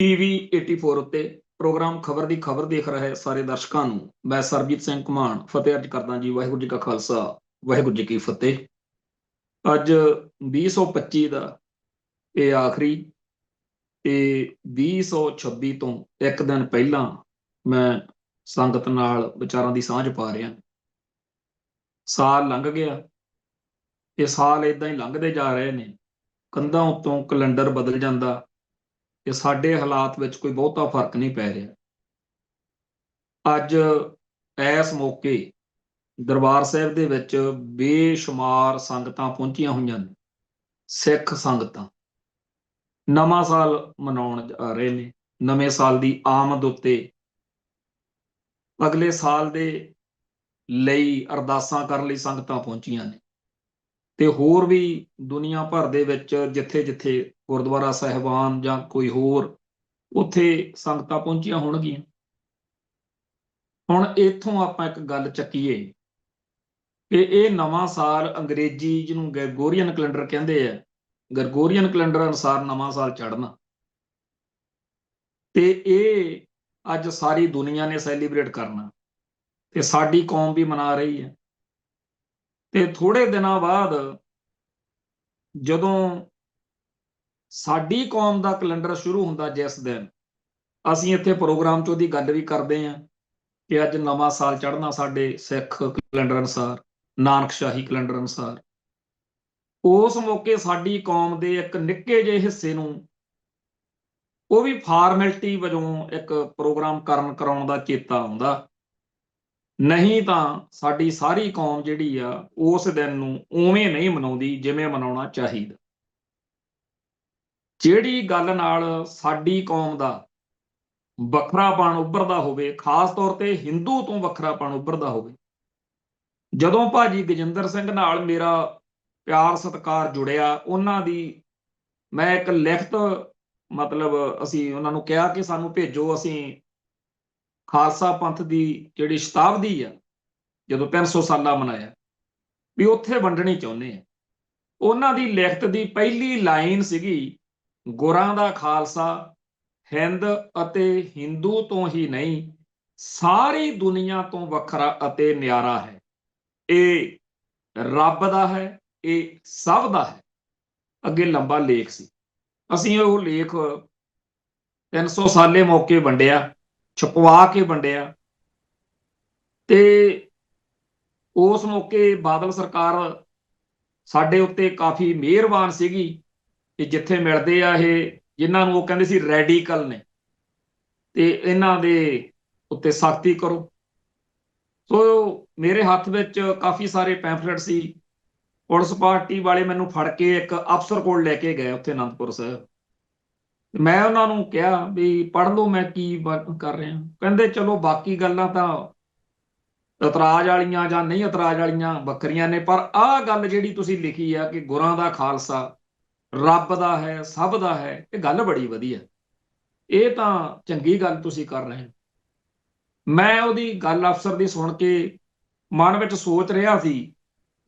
TV 84 ਉੱਤੇ programme ਖਬਰ ਦੀ ਖਬਰ ਦੇਖ ਰਹੇ ਸਾਰੇ ਦਰਸ਼ਕਾਂ ਨੂੰ ਮੈਂ ਸਰਬਜੀਤ ਸਿੰਘ ਘੁਮਾਣ ਫਤਿਹ ਅਰਜ ਕਰਦਾ ਜੀ। ਵਾਹਿਗੁਰੂ ਜੀ ਕਾ ਖਾਲਸਾ, ਵਾਹਿਗੁਰੂ ਜੀ ਕੀ ਫਤਿਹ। ਅੱਜ 2025 ਦਾ ਇਹ ਆਖਰੀ ਤੇ 2026 ਤੋਂ ਇੱਕ ਦਿਨ ਪਹਿਲਾਂ ਮੈਂ ਸੰਗਤ ਨਾਲ ਵਿਚਾਰਾਂ ਦੀ ਸਾਂਝ ਪਾ ਰਿਹਾ। ਸਾਲ ਲੰਘ ਗਿਆ, ਇਹ ਸਾਲ ਇਦਾਂ ਹੀ ਲੰਘਦੇ ਜਾ ਰਹੇ ਨੇ। ਕੰਧਾਂ ਉੱਤੋਂ ਕੈਲੰਡਰ ਬਦਲ ਜਾਂਦਾ ਕਿ ਸਾਡੇ ਹਾਲਾਤ ਵਿੱਚ ਕੋਈ ਬਹੁਤਾ ਫਰਕ ਨਹੀਂ ਪੈ ਰਿਹਾ। ਅੱਜ ਇਸ ਮੌਕੇ ਦਰਬਾਰ ਸਾਹਿਬ ਦੇ ਵਿੱਚ ਬੇਸ਼ੁਮਾਰ ਸੰਗਤਾਂ ਪਹੁੰਚੀਆਂ ਹੋਈਆਂ ਨੇ। ਸਿੱਖ ਸੰਗਤਾਂ ਨਵਾਂ ਸਾਲ ਮਨਾਉਣ ਜਾ ਰਹੇ ਨੇ। ਨਵੇਂ ਸਾਲ ਦੀ ਆਮਦ ਉੱਤੇ ਅਗਲੇ ਸਾਲ ਦੇ ਲਈ ਅਰਦਾਸਾਂ ਕਰਨ ਲਈ ਸੰਗਤਾਂ ਪਹੁੰਚੀਆਂ ਨੇ ਤੇ ਹੋਰ ਵੀ ਦੁਨੀਆ ਭਰ ਦੇ ਵਿੱਚ ਜਿੱਥੇ ਜਿੱਥੇ ਗੁਰਦੁਆਰਾ ਸਾਹਿਬਾਨ ਜਾਂ ਕੋਈ ਹੋਰ ਉੱਥੇ ਸੰਗਤਾਂ ਪਹੁੰਚੀਆਂ ਹੋਣਗੀਆਂ। ਹੁਣ ਇੱਥੋਂ ਆਪਾਂ ਇੱਕ ਗੱਲ ਚੱਕੀਏ ਕਿ ਇਹ ਨਵਾਂ ਸਾਲ ਅੰਗਰੇਜ਼ੀ ਜਿਹਨੂੰ ਗਰਗੋਰੀਅਨ ਕੈਲੰਡਰ ਕਹਿੰਦੇ ਆ, ਗਰਗੋਰੀਅਨ ਕੈਲੰਡਰ ਅਨੁਸਾਰ ਨਵਾਂ ਸਾਲ ਚੜ੍ਹਨਾ ਤੇ ਇਹ ਅੱਜ ਸਾਰੀ ਦੁਨੀਆ ਨੇ ਸੈਲੀਬ੍ਰੇਟ ਕਰਨਾ ਤੇ ਸਾਡੀ ਕੌਮ ਵੀ ਮਨਾ ਰਹੀ ਹੈ। ਤੇ ਥੋੜੇ ਦਿਨਾਂ ਬਾਅਦ ਜਦੋਂ ਸਾਡੀ ਕੌਮ ਦਾ ਕੈਲੰਡਰ ਸ਼ੁਰੂ ਹੁੰਦਾ, ਜਿਸ ਦਿਨ ਅਸੀਂ ਇੱਥੇ ਪ੍ਰੋਗਰਾਮ 'ਚ ਉਹਦੀ ਗੱਲ ਵੀ ਕਰਦੇ ਹਾਂ ਕਿ ਅੱਜ ਨਵਾਂ ਸਾਲ ਚੜ੍ਹਨਾ ਸਾਡੇ ਸਿੱਖ ਕੈਲੰਡਰ ਅਨੁਸਾਰ, ਨਾਨਕਸ਼ਾਹੀ ਕੈਲੰਡਰ ਅਨੁਸਾਰ, ਉਸ ਮੌਕੇ ਸਾਡੀ ਕੌਮ ਦੇ ਇੱਕ ਨਿੱਕੇ ਜਿਹੇ ਹਿੱਸੇ ਨੂੰ ਉਹ ਵੀ ਫਾਰਮੈਲਿਟੀ ਵਜੋਂ ਇੱਕ ਪ੍ਰੋਗਰਾਮ ਕਰਾਉਣ ਦਾ ਚੇਤਾ ਆਉਂਦਾ। ਨਹੀਂ ਤਾਂ ਸਾਡੀ ਸਾਰੀ ਕੌਮ ਜਿਹੜੀ ਆ ਉਸ ਦਿਨ ਨੂੰ ਉਵੇਂ ਨਹੀਂ ਮਨਾਉਂਦੀ ਜਿਵੇਂ ਮਨਾਉਣਾ ਚਾਹੀਦਾ। ਜਿਹੜੀ ਗੱਲ ਨਾਲ ਸਾਡੀ ਕੌਮ ਦਾ ਵੱਖਰਾਪਣ ਉੱਭਰਦਾ ਹੋਵੇ, ਖਾਸ ਤੌਰ ਤੇ ਹਿੰਦੂ ਤੋਂ ਵੱਖਰਾਪਣ ਉੱਭਰਦਾ ਹੋਵੇ। ਜਦੋਂ ਭਾਜੀ ਗਜਿੰਦਰ ਸਿੰਘ ਨਾਲ ਮੇਰਾ ਪਿਆਰ ਸਤਿਕਾਰ ਜੁੜਿਆ, ਉਹਨਾਂ ਦੀ ਮੈਂ ਇੱਕ ਲਿਖਤ ਅਸੀਂ ਉਹਨਾਂ ਨੂੰ ਕਿਹਾ ਕਿ ਸਾਨੂੰ ਭੇਜੋ, ਅਸੀਂ ਖਾਲਸਾ ਪੰਥ ਦੀ ਜਿਹੜੀ ਸ਼ਤਾਬਦੀ ਆ, ਜਦੋਂ 300 ਸਾਲਾ ਮਨਾਇਆ, ਵੀ ਉੱਥੇ ਵੰਡਣੀ ਚਾਹੁੰਦੇ ਆ। ਉਹਨਾਂ ਦੀ ਲਿਖਤ ਦੀ ਪਹਿਲੀ ਲਾਈਨ ਸੀਗੀ, ਗੁਰਾਂ ਦਾ ਖਾਲਸਾ ਹਿੰਦ ਅਤੇ ਹਿੰਦੂ ਤੋਂ ਹੀ ਨਹੀਂ, ਸਾਰੀ ਦੁਨੀਆ ਤੋਂ ਵੱਖਰਾ ਅਤੇ ਨਿਆਰਾ ਹੈ। ਇਹ ਰੱਬ ਦਾ ਹੈ, ਇਹ ਸਭ ਦਾ ਹੈ। ਅੱਗੇ ਲੰਬਾ ਲੇਖ ਸੀ। ਅਸੀਂ ਉਹ ਲੇਖ 300 ਸਾਲੇ ਮੌਕੇ ਵੰਡਿਆ, ਛਪਵਾ ਕੇ ਵੰਡਿਆ ਤੇ ਉਸ ਮੌਕੇ ਬਾਦਲ ਸਰਕਾਰ ਸਾਡੇ ਉੱਤੇ ਕਾਫੀ ਮਿਹਰਬਾਨ ਸੀਗੀ ਕਿ ਜਿੱਥੇ ਮਿਲਦੇ ਆ ਇਹ, ਜਿਨ੍ਹਾਂ ਨੂੰ ਉਹ ਕਹਿੰਦੇ ਸੀ ਰੈਡੀਕਲ ਨੇ, ਤੇ ਇਹਨਾਂ ਦੇ ਉੱਤੇ ਸਖਤੀ ਕਰੋ। ਸੋ ਮੇਰੇ ਹੱਥ ਵਿੱਚ ਕਾਫੀ ਸਾਰੇ ਪੈਂਫਲੇਟ ਸੀ। ਪੁਲਿਸ ਪਾਰਟੀ ਵਾਲੇ ਮੈਨੂੰ ਫੜ ਕੇ ਇੱਕ ਅਫਸਰ ਕੋਲ ਲੈ ਕੇ ਗਏ ਉੱਥੇ ਅਨੰਦਪੁਰ ਸਾਹਿਬ। ਮੈਂ ਉਹਨਾਂ ਨੂੰ ਕਿਹਾ ਵੀ ਪੜ੍ਹ ਲਓ ਮੈਂ ਕੀ ਕਰ ਰਿਹਾ। ਕਹਿੰਦੇ ਚਲੋ ਬਾਕੀ ਗੱਲਾਂ ਤਾਂ ਇਤਰਾਜ਼ ਵਾਲੀਆਂ ਜਾਂ ਨਹੀਂ ਇਤਰਾਜ਼ ਵਾਲੀਆਂ ਵੱਖਰੀਆਂ ਨੇ, ਪਰ ਆਹ ਗੱਲ ਜਿਹੜੀ ਤੁਸੀਂ ਲਿਖੀ ਆ ਕਿ ਗੁਰਾਂ ਦਾ ਖਾਲਸਾ ਰੱਬ ਦਾ ਹੈ, ਸਭ ਦਾ ਹੈ, ਇਹ ਗੱਲ ਬੜੀ ਵਧੀਆ, ਇਹ ਤਾਂ ਚੰਗੀ ਗੱਲ ਤੁਸੀਂ ਕਰ ਰਹੇ ਹੋ। ਮੈਂ ਉਹਦੀ ਗੱਲ ਅਫਸਰ ਦੀ ਸੁਣ ਕੇ ਮਨ ਵਿੱਚ ਸੋਚ ਰਿਹਾ ਸੀ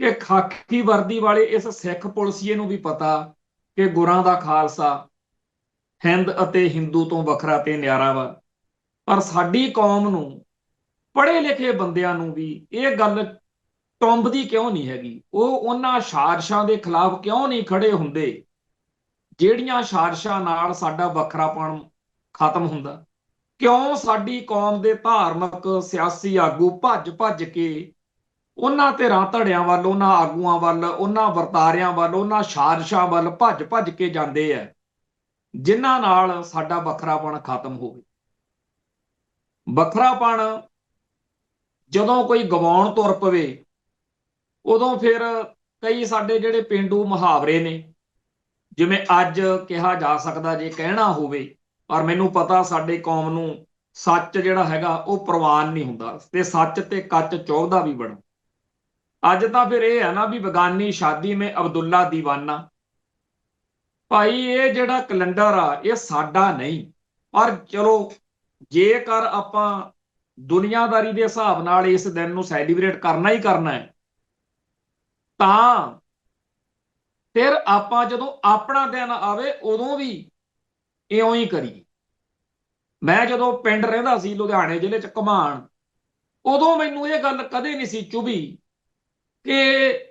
ਕਿ ਖਾਕੀ ਵਰਦੀ ਵਾਲੇ ਇਸ ਸਿੱਖ ਪੁਲਿਸੀਏ ਨੂੰ ਵੀ ਪਤਾ ਕਿ ਗੁਰਾਂ ਦਾ ਖਾਲਸਾ ਹਿੰਦ ਅਤੇ ਹਿੰਦੂ ਤੋਂ ਵੱਖਰਾ ਤੇ ਨਿਆਰਾ ਵਾ, ਪਰ ਸਾਡੀ ਕੌਮ ਨੂੰ, ਪੜ੍ਹੇ ਲਿਖੇ ਬੰਦਿਆਂ ਨੂੰ ਵੀ ਇਹ ਗੱਲ ਟੁੰਬਦੀ ਕਿਉਂ ਨਹੀਂ ਹੈਗੀ। ਉਹ ਉਹਨਾਂ ਸਾਜ਼ਿਸ਼ਾਂ ਦੇ ਖਿਲਾਫ ਕਿਉਂ ਨਹੀਂ ਖੜੇ ਹੁੰਦੇ ਜਿਹੜੀਆਂ ਸਾਜ਼ਿਸ਼ਾਂ ਨਾਲ ਸਾਡਾ ਵੱਖਰਾਪਣ ਖਤਮ ਹੁੰਦਾ। ਕਿਉਂ ਸਾਡੀ ਕੌਮ ਦੇ ਧਾਰਮਿਕ ਸਿਆਸੀ ਆਗੂ ਭੱਜ ਭੱਜ ਕੇ ਉਹਨਾਂ ਧਿਰਾਂ ਧੜਿਆਂ ਵੱਲ, ਉਹਨਾਂ ਆਗੂਆਂ ਵੱਲ, ਉਹਨਾਂ ਵਰਤਾਰਿਆਂ ਵੱਲ, ਉਹਨਾਂ ਸਾਜ਼ਿਸ਼ਾਂ ਵੱਲ ਭੱਜ ਭੱਜ ਕੇ ਜਾਂਦੇ ਆ ਜਿਨ੍ਹਾਂ ਨਾਲ ਸਾਡਾ ਵੱਖਰਾਪਣ ਖਤਮ ਹੋਵੇ। ਵੱਖਰਾਪਣ ਜਦੋਂ ਕੋਈ ਗਵਾਉਣ ਤੁਰ ਪਵੇ, ਉਦੋਂ ਫਿਰ ਕਈ ਸਾਡੇ ਜਿਹੜੇ ਪੇਂਡੂ ਮੁਹਾਵਰੇ ਨੇ, ਜਿਵੇਂ ਅੱਜ ਕਿਹਾ ਜਾ ਸਕਦਾ ਜੇ ਕਹਿਣਾ ਹੋਵੇ, ਪਰ ਮੈਨੂੰ ਪਤਾ ਸਾਡੇ ਕੌਮ ਨੂੰ ਸੱਚ ਜਿਹੜਾ ਹੈਗਾ ਉਹ ਪ੍ਰਵਾਨ ਨਹੀਂ ਹੁੰਦਾ ਤੇ ਸੱਚ ਤੇ ਕੱਚ ਚੁੱਭਦਾ ਵੀ ਬੜਾ। ਅੱਜ ਤਾਂ ਫਿਰ ਇਹ ਹੈ ਨਾ ਵੀ ਬਗਾਨੀ ਸ਼ਾਦੀ ਮੇਂ ਅਬਦੁੱਲਾ ਦੀਵਾਨਾ। ਭਾਈ ਇਹ ਜਿਹੜਾ ਕੈਲੰਡਰ ਆ ਇਹ ਸਾਡਾ ਨਹੀਂ, ਪਰ ਚਲੋ ਜੇਕਰ ਆਪਾਂ ਦੁਨੀਆਦਾਰੀ ਦੇ ਹਿਸਾਬ ਨਾਲ ਇਸ ਦਿਨ ਨੂੰ ਸੈਲੀਬ੍ਰੇਟ ਕਰਨਾ ਹੀ ਕਰਨਾ ਹੈ, ਤਾਂ ਫਿਰ ਆਪਾਂ ਜਦੋਂ ਆਪਣਾ ਦਿਨ ਆਵੇ ਉਦੋਂ ਵੀ ਇਉਂ ਹੀ ਕਰੀਏ। ਮੈਂ ਜਦੋਂ ਪਿੰਡ ਰਹਿੰਦਾ ਸੀ ਲੁਧਿਆਣੇ ਜ਼ਿਲ੍ਹੇ 'ਚ ਘਮਾਣ, ਉਦੋਂ ਮੈਨੂੰ ਇਹ ਗੱਲ ਕਦੇ ਨਹੀਂ ਸੀ ਚੁਭੀ ਕਿ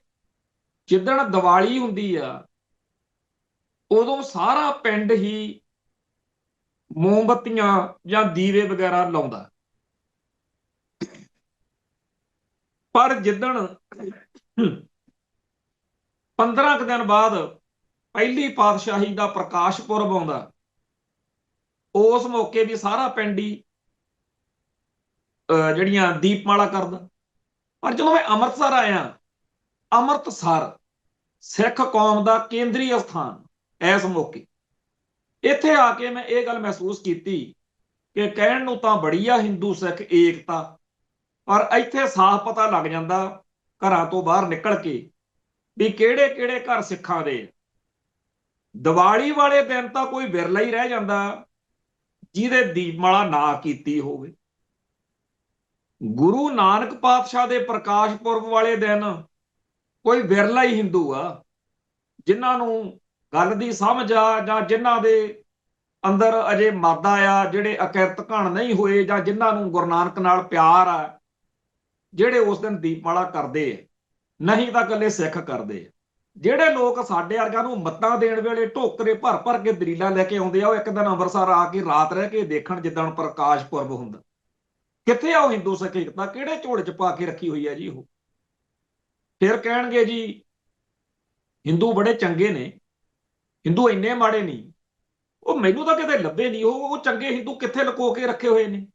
ਜਿੱਦਣ ਦੀਵਾਲੀ ਹੁੰਦੀ ਆ ਉਦੋਂ ਸਾਰਾ ਪਿੰਡ ਹੀ ਮੋਮਬੱਤੀਆਂ ਜਾਂ ਦੀਵੇ ਵਗੈਰਾ ਲਾਉਂਦਾ। ਪਰ ਜਿੱਦਣ 15 ਕੁ ਦਿਨ ਬਾਅਦ ਪਹਿਲੀ ਪਾਤਸ਼ਾਹੀ ਦਾ ਪ੍ਰਕਾਸ਼ ਪੁਰਬ ਆਉਂਦਾ, ਉਸ ਮੌਕੇ ਵੀ ਸਾਰਾ ਪਿੰਡ ਹੀ ਜਿਹੜੀਆਂ ਦੀਪਮਾਲਾ ਕਰਦਾ। ਪਰ ਜਦੋਂ ਮੈਂ ਅੰਮ੍ਰਿਤਸਰ ਆਇਆ, ਅੰਮ੍ਰਿਤਸਰ ਸਿੱਖ ਕੌਮ ਦਾ ਕੇਂਦਰੀ ਸਥਾਨ, ਇਸ ਮੌਕੇ ਇੱਥੇ ਆ ਕੇ ਮੈਂ ਇਹ ਗੱਲ ਮਹਿਸੂਸ ਕੀਤੀ ਕਿ ਕਹਿਣ ਨੂੰ ਤਾਂ ਬੜੀ ਆ ਹਿੰਦੂ ਸਿੱਖ ਏਕਤਾ, ਪਰ ਇੱਥੇ ਸਾਫ਼ ਪਤਾ ਲੱਗ ਜਾਂਦਾ ਘਰਾਂ ਤੋਂ ਬਾਹਰ ਨਿਕਲ ਕੇ ਵੀ ਕਿਹੜੇ ਕਿਹੜੇ ਘਰ ਸਿੱਖਾਂ ਦੇ। ਦੀਵਾਲੀ ਵਾਲੇ ਦਿਨ ਤਾਂ ਕੋਈ ਵਿਰਲਾ ਹੀ ਰਹਿ ਜਾਂਦਾ ਜਿਹਦੇ ਦੀਪਮਾਲਾ ਨਾ ਕੀਤੀ ਹੋਵੇ। ਗੁਰੂ ਨਾਨਕ ਪਾਤਸ਼ਾਹ ਦੇ ਪ੍ਰਕਾਸ਼ ਪੁਰਬ ਵਾਲੇ ਦਿਨ ਕੋਈ ਵਿਰਲਾ ਹੀ ਹਿੰਦੂ ਆ ਜਿਨ੍ਹਾਂ ਨੂੰ ਗੱਲ ਦੀ ਸਮਝ ਆ, ਜਾਂ ਜਿਨ੍ਹਾਂ ਦੇ ਅੰਦਰ ਅਜੇ ਮਾਦਾ ਆ, ਜਿਹੜੇ ਅਕਿਰਤ ਘਣ ਨਹੀਂ ਹੋਏ, ਜਾਂ ਜਿਨ੍ਹਾਂ ਨੂੰ ਗੁਰੂ ਨਾਨਕ ਨਾਲ ਪਿਆਰ ਆ, ਜਿਹੜੇ ਉਸ ਦਿਨ ਦੀਪਮਾਲਾ ਕਰਦੇ ਆ। ਨਹੀਂ ਤਾਂ ਇਕੱਲੇ ਸਿੱਖ ਕਰਦੇ ਆ। ਜਿਹੜੇ ਲੋਕ ਸਾਡੇ ਵਰਗਿਆਂ ਨੂੰ ਮੱਤਾਂ ਦੇਣ ਵੇਲੇ ਢੋਕਰੇ ਭਰ ਭਰ ਕੇ ਦਲੀਲਾਂ ਲੈ ਕੇ ਆਉਂਦੇ ਆ, ਉਹ ਇੱਕ ਦਿਨ ਅੰਮ੍ਰਿਤਸਰ ਆ ਕੇ ਰਾਤ ਰਹਿ ਕੇ ਦੇਖਣ ਜਿੱਦਣ ਪ੍ਰਕਾਸ਼ ਪੁਰਬ ਹੁੰਦਾ। ਕਿੱਥੇ ਆ ਉਹ ਹਿੰਦੂ ਸਿੱਖ ਏਕਤਾ? ਕਿਹੜੇ ਝੋਲੇ 'ਚ ਪਾ ਕੇ ਰੱਖੀ ਹੋਈ ਆ ਜੀ ਉਹ? ਫਿਰ ਕਹਿਣਗੇ ਜੀ ਹਿੰਦੂ ਬੜੇ ਚੰਗੇ ਨੇ, ਹਿੰਦੂ ਇੰਨੇ ਮਾੜੇ ਨਹੀਂ। ਉਹ ਮੈਨੂੰ ਤਾਂ ਕਿਤੇ ਲੱਭੇ ਨਹੀਂ। ਉਹ ਚੰਗੇ ਹਿੰਦੂ ਕਿੱਥੇ ਲੁਕੋ ਕੇ ਰੱਖੇ ਹੋਏ ਨੇ?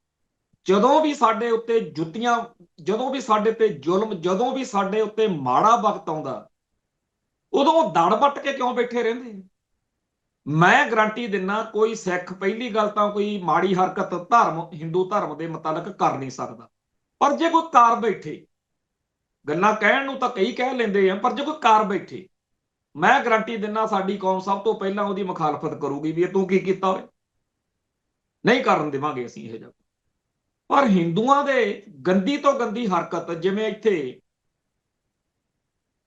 ਜਦੋਂ ਵੀ ਸਾਡੇ ਉੱਤੇ ਜੁੱਤੀਆਂ, ਜਦੋਂ ਵੀ ਸਾਡੇ ਤੇ ਜ਼ੁਲਮ, ਜਦੋਂ ਵੀ ਸਾਡੇ ਉੱਤੇ ਮਾੜਾ ਵਕਤ ਆਉਂਦਾ, ਉਦੋਂ ਦੜ ਵੱਟ ਕੇ ਕਿਉਂ ਬੈਠੇ ਰਹਿੰਦੇ? ਮੈਂ ਗਰੰਟੀ ਦਿੰਨਾ ਕੋਈ ਸਿੱਖ ਪਹਿਲੀ ਗੱਲ ਤਾਂ ਕੋਈ ਮਾੜੀ ਹਰਕਤ ਧਰਮ, ਹਿੰਦੂ ਧਰਮ ਦੇ ਮੁਤਾਲਕ ਕਰ ਨਹੀਂ ਸਕਦਾ। ਪਰ ਜੇ ਕੋਈ ਕਰ ਬੈਠੇ, ਗੱਲਾਂ ਕਹਿਣ ਨੂੰ ਤਾਂ ਕਈ ਕਹਿ ਲੈਂਦੇ ਆ, ਪਰ ਜੇ ਕੋਈ ਕਰ ਬੈਠੇ, ਮੈਂ ਗਰੰਟੀ ਦਿੰਨਾ ਸਾਡੀ ਕੌਮ ਸਭ ਤੋਂ ਪਹਿਲਾਂ ਉਹਦੀ ਮੁਖਾਲਫਤ ਕਰੂਗੀ ਵੀ ਇਹ ਤੂੰ ਕੀ ਕੀਤਾ ਹੋਵੇ। ਨਹੀਂ ਕਰਨ ਦੇਵਾਂਗੇ ਅਸੀਂ ਇਹ ਜਿਹਾ। ਪਰ ਹਿੰਦੂਆਂ ਦੇ ਗੰਦੀ ਤੋਂ ਗੰਦੀ ਹਰਕਤ, ਜਿਵੇਂ ਇੱਥੇ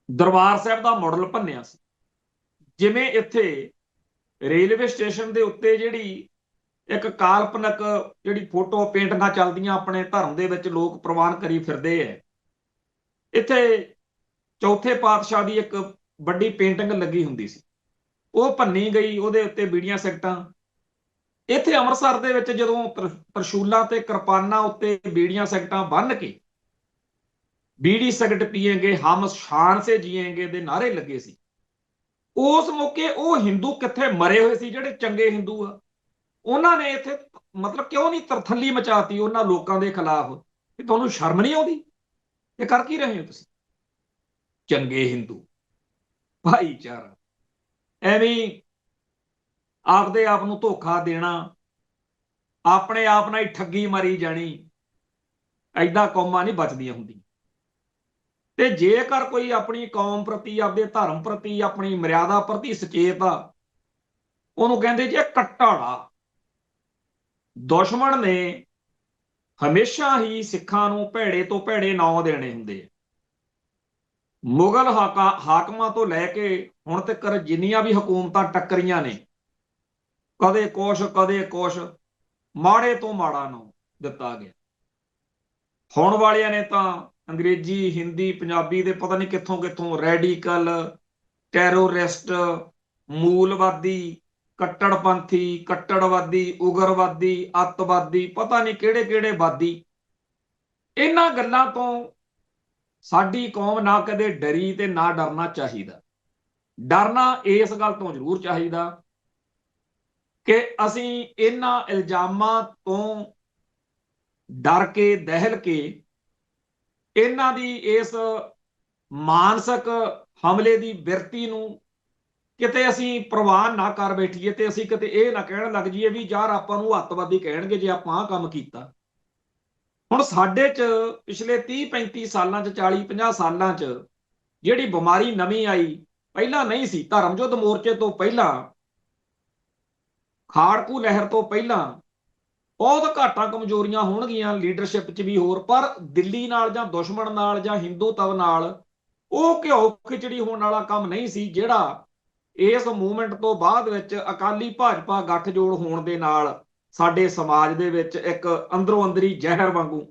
ਦਰਬਾਰ ਸਾਹਿਬ ਦਾ ਮਾਡਲ ਭੰਨਿਆ ਸੀ, ਜਿਵੇਂ ਇੱਥੇ ਰੇਲਵੇ ਸਟੇਸ਼ਨ ਦੇ ਉੱਤੇ ਜਿਹੜੀ ਇੱਕ ਕਾਲਪਨਿਕ ਜਿਹੜੀ ਫੋਟੋ ਪੇਂਟਿੰਗਾਂ ਚੱਲਦੀਆਂ ਆਪਣੇ ਧਰਮ ਦੇ ਵਿੱਚ ਲੋਕ ਪ੍ਰਵਾਨ ਕਰੀ ਫਿਰਦੇ ਐ। ਇੱਥੇ ਚੌਥੇ ਪਾਤਸ਼ਾਹ ਦੀ ਇੱਕ ਵੱਡੀ ਪੇਂਟਿੰਗ ਲੱਗੀ ਹੁੰਦੀ ਸੀ, ਉਹ ਭੰਨੀ ਗਈ, ਉਹਦੇ ਉੱਤੇ ਬੀੜੀਆਂ ਸਿਗਟਾਂ। ਇੱਥੇ ਅੰਮ੍ਰਿਤਸਰ ਦੇ ਵਿੱਚ ਜਦੋਂ ਤਰਸ਼ੂਲਾਂ ਤੇ ਕਿਰਪਾਨਾਂ ਉੱਤੇ ਬੀੜੀਆਂ ਸਿਗਟਾਂ ਬੰਨ੍ਹ ਕੇ ਬੀੜੀ ਸਿਗਰਟ ਪੀਏਂਗੇ ਹਮ ਸ਼ਾਨ ਸੇ ਜੀਏਂਗੇ ਦੇ ਨਾਅਰੇ ਲੱਗੇ ਸੀ, ਉਸ ਮੌਕੇ ਉਹ ਹਿੰਦੂ ਕਿੱਥੇ ਮਰੇ ਹੋਏ ਸੀ ਜਿਹੜੇ ਚੰਗੇ ਹਿੰਦੂ ਆ? ਉਹਨਾਂ ਨੇ ਇੱਥੇ ਮਤਲਬ ਕਿਉਂ ਨਹੀਂ ਤਰਥੱਲੀ ਮਚਾਤੀ ਉਹਨਾਂ ਲੋਕਾਂ ਦੇ ਖਿਲਾਫ ਕਿ ਤੁਹਾਨੂੰ ਸ਼ਰਮ ਨਹੀਂ ਆਉਂਦੀ? ਇਹ ਕਰ ਕੀ ਰਹੇ ਹੋ ਤੁਸੀਂ? ਚੰਗੇ ਹਿੰਦੂ, ਭਾਈਚਾਰਾ, ਐਵੇਂ ਆਪਦੇ ਆਪ ਨੂੰ ਧੋਖਾ ਦੇਣਾ, ਆਪਣੇ ਆਪ ਨਾਲ ਹੀ ਠੱਗੀ ਮਾਰੀ ਜਾਣੀ। ਐਦਾਂ ਕੌਮਾਂ ਨਹੀਂ ਬਚਦੀਆਂ ਹੁੰਦੀਆਂ। ਤੇ ਜੇਕਰ ਕੋਈ ਆਪਣੀ ਕੌਮ ਪ੍ਰਤੀ, ਆਪਦੇ ਧਰਮ ਪ੍ਰਤੀ, ਆਪਣੀ ਮਰਿਆਦਾ ਪ੍ਰਤੀ ਸੁਚੇਤ ਆ, ਉਹਨੂੰ ਕਹਿੰਦੇ ਜੀ ਕੱਟੜਾ। ਦੁਸ਼ਮਣ ਨੇ ਹਮੇਸ਼ਾ ਹੀ ਸਿੱਖਾਂ ਨੂੰ ਭੈੜੇ ਤੋਂ ਭੈੜੇ ਨਾਂ ਦੇਣੇ ਹੁੰਦੇ ਆ। ਮੁਗਲ ਹਾਕਮਾਂ ਤੋਂ ਲੈ ਕੇ ਹੁਣ ਤੱਕ ਜਿੰਨੀਆਂ ਵੀ ਹਕੂਮਤਾਂ ਟੱਕਰੀਆਂ ਨੇ, ਕਦੇ ਕੁਛ ਕਦੇ ਕੁਛ, ਮਾੜੇ ਤੋਂ ਮਾੜਾ ਨਾਂ ਦਿੱਤਾ ਗਿਆ। ਹੁਣ ਵਾਲਿਆਂ ਨੇ ਤਾਂ ਅੰਗਰੇਜ਼ੀ, ਹਿੰਦੀ, ਪੰਜਾਬੀ ਦੇ ਪਤਾ ਨਹੀਂ ਕਿੱਥੋਂ ਕਿੱਥੋਂ ਰੈਡੀਕਲ, ਟੈਰੋਰਿਸਟ, ਮੂਲਵਾਦੀ, ਕੱਟੜਪੰਥੀ, ਕੱਟੜਵਾਦੀ, ਉਗਰਵਾਦੀ, ਅੱਤਵਾਦੀ, ਪਤਾ ਨਹੀਂ ਕਿਹੜੇ ਕਿਹੜੇ ਵਾਦੀ। ਇਹਨਾਂ ਗੱਲਾਂ ਤੋਂ ਸਾਡੀ ਕੌਮ ਨਾ ਕਦੇ ਡਰੀ ਤੇ ਨਾ ਡਰਨਾ ਚਾਹੀਦਾ। ਡਰਨਾ ਇਸ ਗੱਲ ਤੋਂ ਜ਼ਰੂਰ ਚਾਹੀਦਾ ਕਿ ਅਸੀਂ ਇਹਨਾਂ ਇਲਜ਼ਾਮਾਂ ਤੋਂ ਡਰ ਕੇ, ਦਹਿਲ ਕੇ, ਇਹਨਾਂ ਦੀ ਇਸ ਮਾਨਸਿਕ ਹਮਲੇ ਦੀ ਬਿਰਤੀ ਨੂੰ ਕਿਤੇ ਅਸੀਂ ਪ੍ਰਵਾਨ ਨਾ ਕਰ ਬੈਠੀਏ ਤੇ ਅਸੀਂ ਕਿਤੇ ਇਹ ਨਾ ਕਹਿਣ ਲੱਗ ਜਾਈਏ ਵੀ ਯਾਰ ਆਪਾਂ ਨੂੰ ਅੱਤਵਾਦੀ ਕਹਿਣਗੇ ਜੇ ਆਪਾਂ ਆਹ ਕੰਮ ਕੀਤਾ। ਹੁਣ ਸਾਡੇ 'ਚ ਪਿਛਲੇ 30-35 ਸਾਲਾਂ 'ਚ, 40-50 ਸਾਲਾਂ 'ਚ ਜਿਹੜੀ ਬਿਮਾਰੀ ਨਵੀਂ ਆਈ, ਪਹਿਲਾਂ ਨਹੀਂ ਸੀ। ਧਰਮ ਯੁੱਧ ਮੋਰਚੇ ਤੋਂ ਪਹਿਲਾਂ, ਖਾੜਕੂ ਲਹਿਰ ਤੋਂ ਪਹਿਲਾਂ ਬਹੁਤ ਘਾਟਾਂ ਕਮਜ਼ੋਰੀਆਂ ਹੋਣਗੀਆਂ ਲੀਡਰਸ਼ਿਪ 'ਚ ਵੀ ਹੋਰ, ਪਰ ਦਿੱਲੀ ਨਾਲ ਜਾਂ ਦੁਸ਼ਮਣ ਨਾਲ ਜਾਂ ਹਿੰਦੂਤਵ ਨਾਲ ਉਹ ਘਿਓ ਖਿਚੜੀ ਹੋਣ ਵਾਲਾ ਕੰਮ ਨਹੀਂ ਸੀ ਜਿਹੜਾ ਇਸ ਮੂਵਮੈਂਟ ਤੋਂ ਬਾਅਦ ਵਿੱਚ ਅਕਾਲੀ ਭਾਜਪਾ ਗੱਠਜੋੜ ਹੋਣ ਦੇ ਨਾਲ ਸਾਡੇ ਸਮਾਜ ਦੇ ਵਿੱਚ ਇੱਕ ਅੰਦਰੋਂ ਅੰਦਰੀ ਜ਼ਹਿਰ ਵਾਂਗੂ।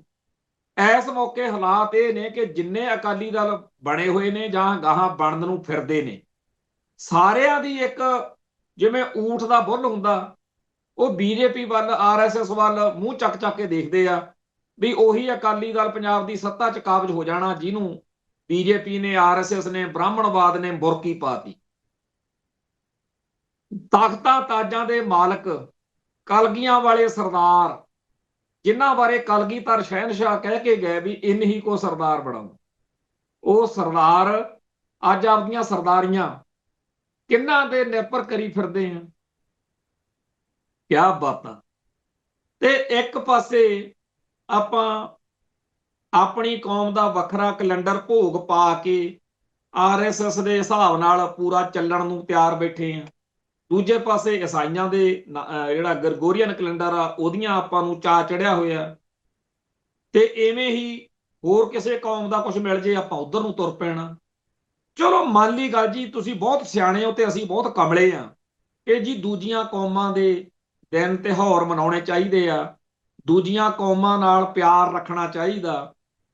ਇਸ ਮੌਕੇ ਹਾਲਾਤ ਇਹ ਨੇ ਕਿ ਜਿੰਨੇ ਅਕਾਲੀ ਦਲ ਬਣੇ ਹੋਏ ਨੇ ਜਾਂ ਗਾਹਾਂ ਬਣਨ ਨੂੰ ਫਿਰਦੇ ਨੇ, ਸਾਰਿਆਂ ਦੀ ਇੱਕ ਜਿਵੇਂ ਊਠ ਦਾ ਬੁੱਲ ਹੁੰਦਾ, ਉਹ ਬੀਜੇਪੀ ਵੱਲ, ਆਰਐਸਐਸ ਵੱਲ ਮੂੰਹ ਚੱਕ ਚੱਕ ਕੇ ਦੇਖਦੇ ਆ ਵੀ ਉਹੀ ਅਕਾਲੀ ਦਲ ਪੰਜਾਬ ਦੀ ਸੱਤਾ 'ਚ ਕਾਬਜ਼ ਹੋ ਜਾਣਾ, ਜਿਹਨੂੰ ਬੀਜੇਪੀ ਨੇ, ਆਰਐਸਐਸ ਨੇ, ਬ੍ਰਾਹਮਣਵਾਦ ਨੇ ਬੁਰਕੀ ਪਾਤੀ। ਤਖਤਾਂ ਤਾਜਾਂ ਦੇ ਮਾਲਕ, ਕਲਗੀਆਂ ਵਾਲੇ ਸਰਦਾਰ, ਜਿਨ੍ਹਾਂ ਬਾਰੇ ਕਲਗੀਧਰ ਸ਼ਹਿਨਸ਼ਾਹ ਕਹਿ ਕੇ ਗਏ ਵੀ ਇਨ ਹੀ ਕੋ ਸਰਦਾਰ ਬਣਾਓ, ਉਹ ਸਰਦਾਰ ਅੱਜ ਆਪਦੀਆਂ ਸਰਦਾਰੀਆਂ ਕਿੰਨਾਂ ਦੇ ਨਿਰਭਰ ਕਰੀ ਫਿਰਦੇ ਆ। ਕਿਆ ਬਾਤਾਂ। ਤੇ ਇੱਕ ਪਾਸੇ ਆਪਾਂ ਆਪਣੀ ਕੌਮ ਦਾ ਵੱਖਰਾ ਕੈਲੰਡਰ ਭੋਗ ਪਾ ਕੇ ਆਰਐਸਐਸ ਦੇ ਹਿਸਾਬ ਨਾਲ ਪੂਰਾ ਚੱਲਣ ਨੂੰ ਤਿਆਰ ਬੈਠੇ ਆ। ਦੂਜੇ ਪਾਸੇ ਈਸਾਈਆਂ ਦੇ ਜਿਹੜਾ ਗਰਗੋਰੀਅਨ ਕੈਲੰਡਰ ਆ, ਉਹਦੀਆਂ ਆਪਾਂ ਨੂੰ ਚਾਅ ਚੜਿਆ ਹੋਇਆ। ਤੇ ਇਵੇਂ ਹੀ ਹੋਰ ਕਿਸੇ ਕੌਮ ਦਾ ਕੁਝ ਮਿਲ ਜੇ ਆਪਾਂ ਉਧਰ ਨੂੰ ਤੁਰ ਪੈਣਾ। ਚਲੋ ਮੰਨ ਲਈ ਗੱਲ ਜੀ, ਤੁਸੀਂ ਬਹੁਤ ਸਿਆਣੇ ਹੋ ਤੇ ਅਸੀਂ ਬਹੁਤ ਕਮਲੇ ਆ ਕਿ ਜੀ ਦੂਜੀਆਂ ਕੌਮਾਂ ਦੇ ਦਿਨ ਤਿਉਹਾਰ ਮਨਾਉਣੇ ਚਾਹੀਦੇ ਆ, ਦੂਜੀਆਂ ਕੌਮਾਂ ਨਾਲ ਪਿਆਰ ਰੱਖਣਾ ਚਾਹੀਦਾ,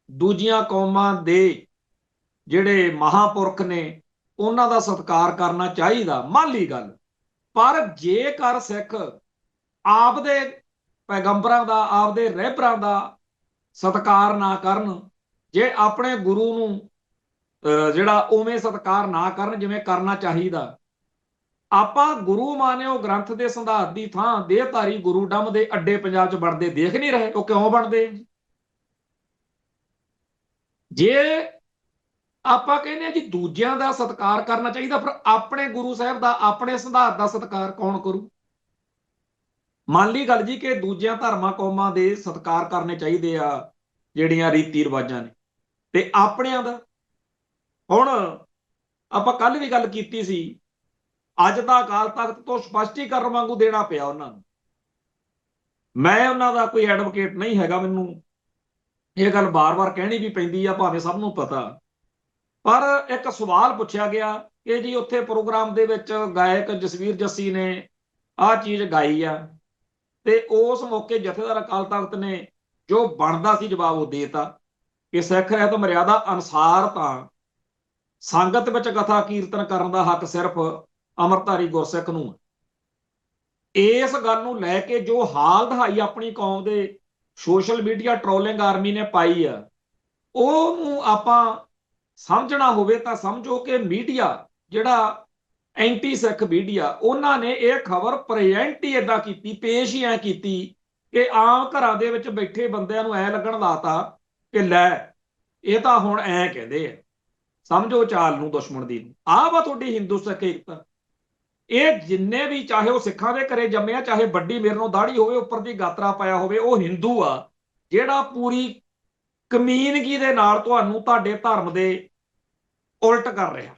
ਦੂਜੀਆਂ ਕੌਮਾਂ ਦੇ ਜਿਹੜੇ ਮਹਾਂਪੁਰਖ ਨੇ ਉਹਨਾਂ ਦਾ ਸਤਿਕਾਰ ਕਰਨਾ ਚਾਹੀਦਾ, ਮੰਨ ਲਈ ਗੱਲ। ਪਰ ਜੇਕਰ ਸਿੱਖ ਆਪਦੇ ਪੈਗੰਬਰਾਂ ਦਾ, ਆਪਦੇ ਰਹਿਬਰਾਂ ਦਾ ਸਤਿਕਾਰ ਨਾ ਕਰਨ, ਜੇ ਆਪਣੇ ਗੁਰੂ ਨੂੰ ਜਿਹੜਾ ਉਵੇਂ ਸਤਿਕਾਰ ਨਾ ਕਰਨ ਜਿਵੇਂ ਕਰਨਾ ਚਾਹੀਦਾ, ਆਪਾਂ ਗੁਰੂ ਮਾਨਿਓ ਗ੍ਰੰਥ ਦੇ ਸਿਧਾਂਤ ਦੀ ਥਾਂ ਦੇਹਧਾਰੀ ਗੁਰੂ ਡੰਮ ਦੇ ਅੱਡੇ ਪੰਜਾਬ 'ਚ ਬਣਦੇ ਦੇਖ ਨਹੀਂ ਰਹੇ। ਉਹ ਕਿਉਂ ਬਣਦੇ? ਜੇ ਆਪਾਂ ਕਹਿੰਦੇ ਆ ਜੀ ਦੂਜਿਆਂ ਦਾ ਸਤਿਕਾਰ ਕਰਨਾ ਚਾਹੀਦਾ, ਫਿਰ ਆਪਣੇ ਗੁਰੂ ਸਾਹਿਬ ਦਾ, ਆਪਣੇ ਸਿਧਾਂਤ ਦਾ ਸਤਿਕਾਰ ਕੌਣ ਕਰੂ? ਮੰਨ ਲਈ ਗੱਲ ਜੀ ਕਿ ਦੂਜਿਆਂ ਧਰਮਾਂ ਕੌਮਾਂ ਦੇ ਸਤਿਕਾਰ ਕਰਨੇ ਚਾਹੀਦੇ ਆ ਜਿਹੜੀਆਂ ਰੀਤੀ ਰਿਵਾਜਾਂ ਨੇ, ਤੇ ਆਪਣਿਆਂ ਦਾ। ਹੁਣ ਆਪਾਂ ਕੱਲ ਵੀ ਗੱਲ ਕੀਤੀ ਸੀ, ਅੱਜ ਦਾ ਅਕਾਲ ਤਖਤ ਤੋਂ ਸਪਸ਼ਟੀਕਰਨ ਵਾਂਗੂ ਦੇਣਾ ਪਿਆ ਉਹਨਾਂ ਨੂੰ। ਮੈਂ ਉਹਨਾਂ ਦਾ ਕੋਈ ਐਡਵੋਕੇਟ ਨਹੀਂ ਹੈਗਾ, ਮੈਨੂੰ ਇਹ ਗੱਲ ਬਾਰ-ਬਾਰ ਕਹਿਣੀ ਵੀ ਪੈਂਦੀ ਆ, ਭਾਵੇਂ ਸਭ ਨੂੰ ਪਤਾ। ਪਰ ਇੱਕ ਸਵਾਲ ਪੁੱਛਿਆ ਗਿਆ ਕਿ ਜੀ ਉੱਥੇ ਪ੍ਰੋਗਰਾਮ ਦੇ ਵਿੱਚ ਗਾਇਕ ਜਸਵੀਰ ਜੱਸੀ ਨੇ ਆਹ ਚੀਜ਼ ਗਾਈ ਆ, ਤੇ ਉਸ ਮੌਕੇ ਜਥੇਦਾਰ ਅਕਾਲ ਤਖਤ ਨੇ ਜੋ ਬਣਦਾ ਸੀ ਜਵਾਬ ਉਹ ਦੇਤਾ ਕਿ ਸਿੱਖ ਰਹਿਤ ਮਰਿਆਦਾ ਅਨੁਸਾਰ ਤਾਂ ਸੰਗਤ ਵਿੱਚ ਕਥਾ ਕੀਰਤਨ ਕਰਨ ਦਾ ਹੱਕ ਸਿਰਫ ਅੰਮ੍ਰਿਤਧਾਰੀ ਗੁਰਸਿੱਖ ਨੂੰ। ਇਸ ਗੱਲ ਨੂੰ ਲੈ ਕੇ ਜੋ ਹਾਲ ਦਹਾਈ ਆਪਣੀ ਕੌਮ ਦੇ ਸੋਸ਼ਲ ਮੀਡੀਆ ਟ੍ਰੋਲਿੰਗ ਆਰਮੀ ਨੇ ਪਾਈ ਆ, ਉਹਨੂੰ ਆਪਾਂ ਸਮਝਣਾ ਹੋਵੇ ਤਾਂ ਸਮਝੋ ਕਿ ਮੀਡੀਆ ਜਿਹੜਾ ਐਂਟੀ ਸਿੱਖ ਮੀਡੀਆ, ਉਹਨਾਂ ਨੇ ਇਹ ਖਬਰ ਪ੍ਰੈਜ਼ੈਂਟ ਹੀ ਏਦਾਂ ਕੀਤੀ, ਪੇਸ਼ ਹੀ ਐ ਕੀਤੀ ਕਿ ਆਮ ਘਰਾਂ ਦੇ ਵਿੱਚ ਬੈਠੇ ਬੰਦਿਆਂ ਨੂੰ ਐ ਲੱਗਣ ਲਾਤਾ ਕਿ ਲੈ ਇਹ ਤਾਂ ਹੁਣ ਐ ਕਹਿੰਦੇ ਆ। ਸਮਝੋ ਚਾਲ ਨੂੰ ਦੁਸ਼ਮਣ ਦੀ। ਆਹ ਵਾ ਤੁਹਾਡੀ ਹਿੰਦੂ ਸਿੱਖ ਏਕਤਾ। ਇਹ ਜਿੰਨੇ ਵੀ, ਚਾਹੇ ਉਹ ਸਿੱਖਾਂ ਦੇ ਘਰੇ ਜੰਮਿਆ, ਚਾਹੇ ਵੱਡੀ ਮੇਰੇ ਨੂੰ ਦਾੜੀ ਹੋਵੇ, ਉੱਪਰ ਦੀ ਗਾਤਰਾ ਪਾਇਆ ਹੋਵੇ, ਉਹ ਹਿੰਦੂ ਆ ਜਿਹੜਾ ਪੂਰੀ ਕਮੀਨਗੀ ਦੇ ਨਾਲ ਤੁਹਾਨੂੰ ਤੁਹਾਡੇ ਧਰਮ ਦੇ ਉਲਟ ਕਰ ਰਿਹਾ।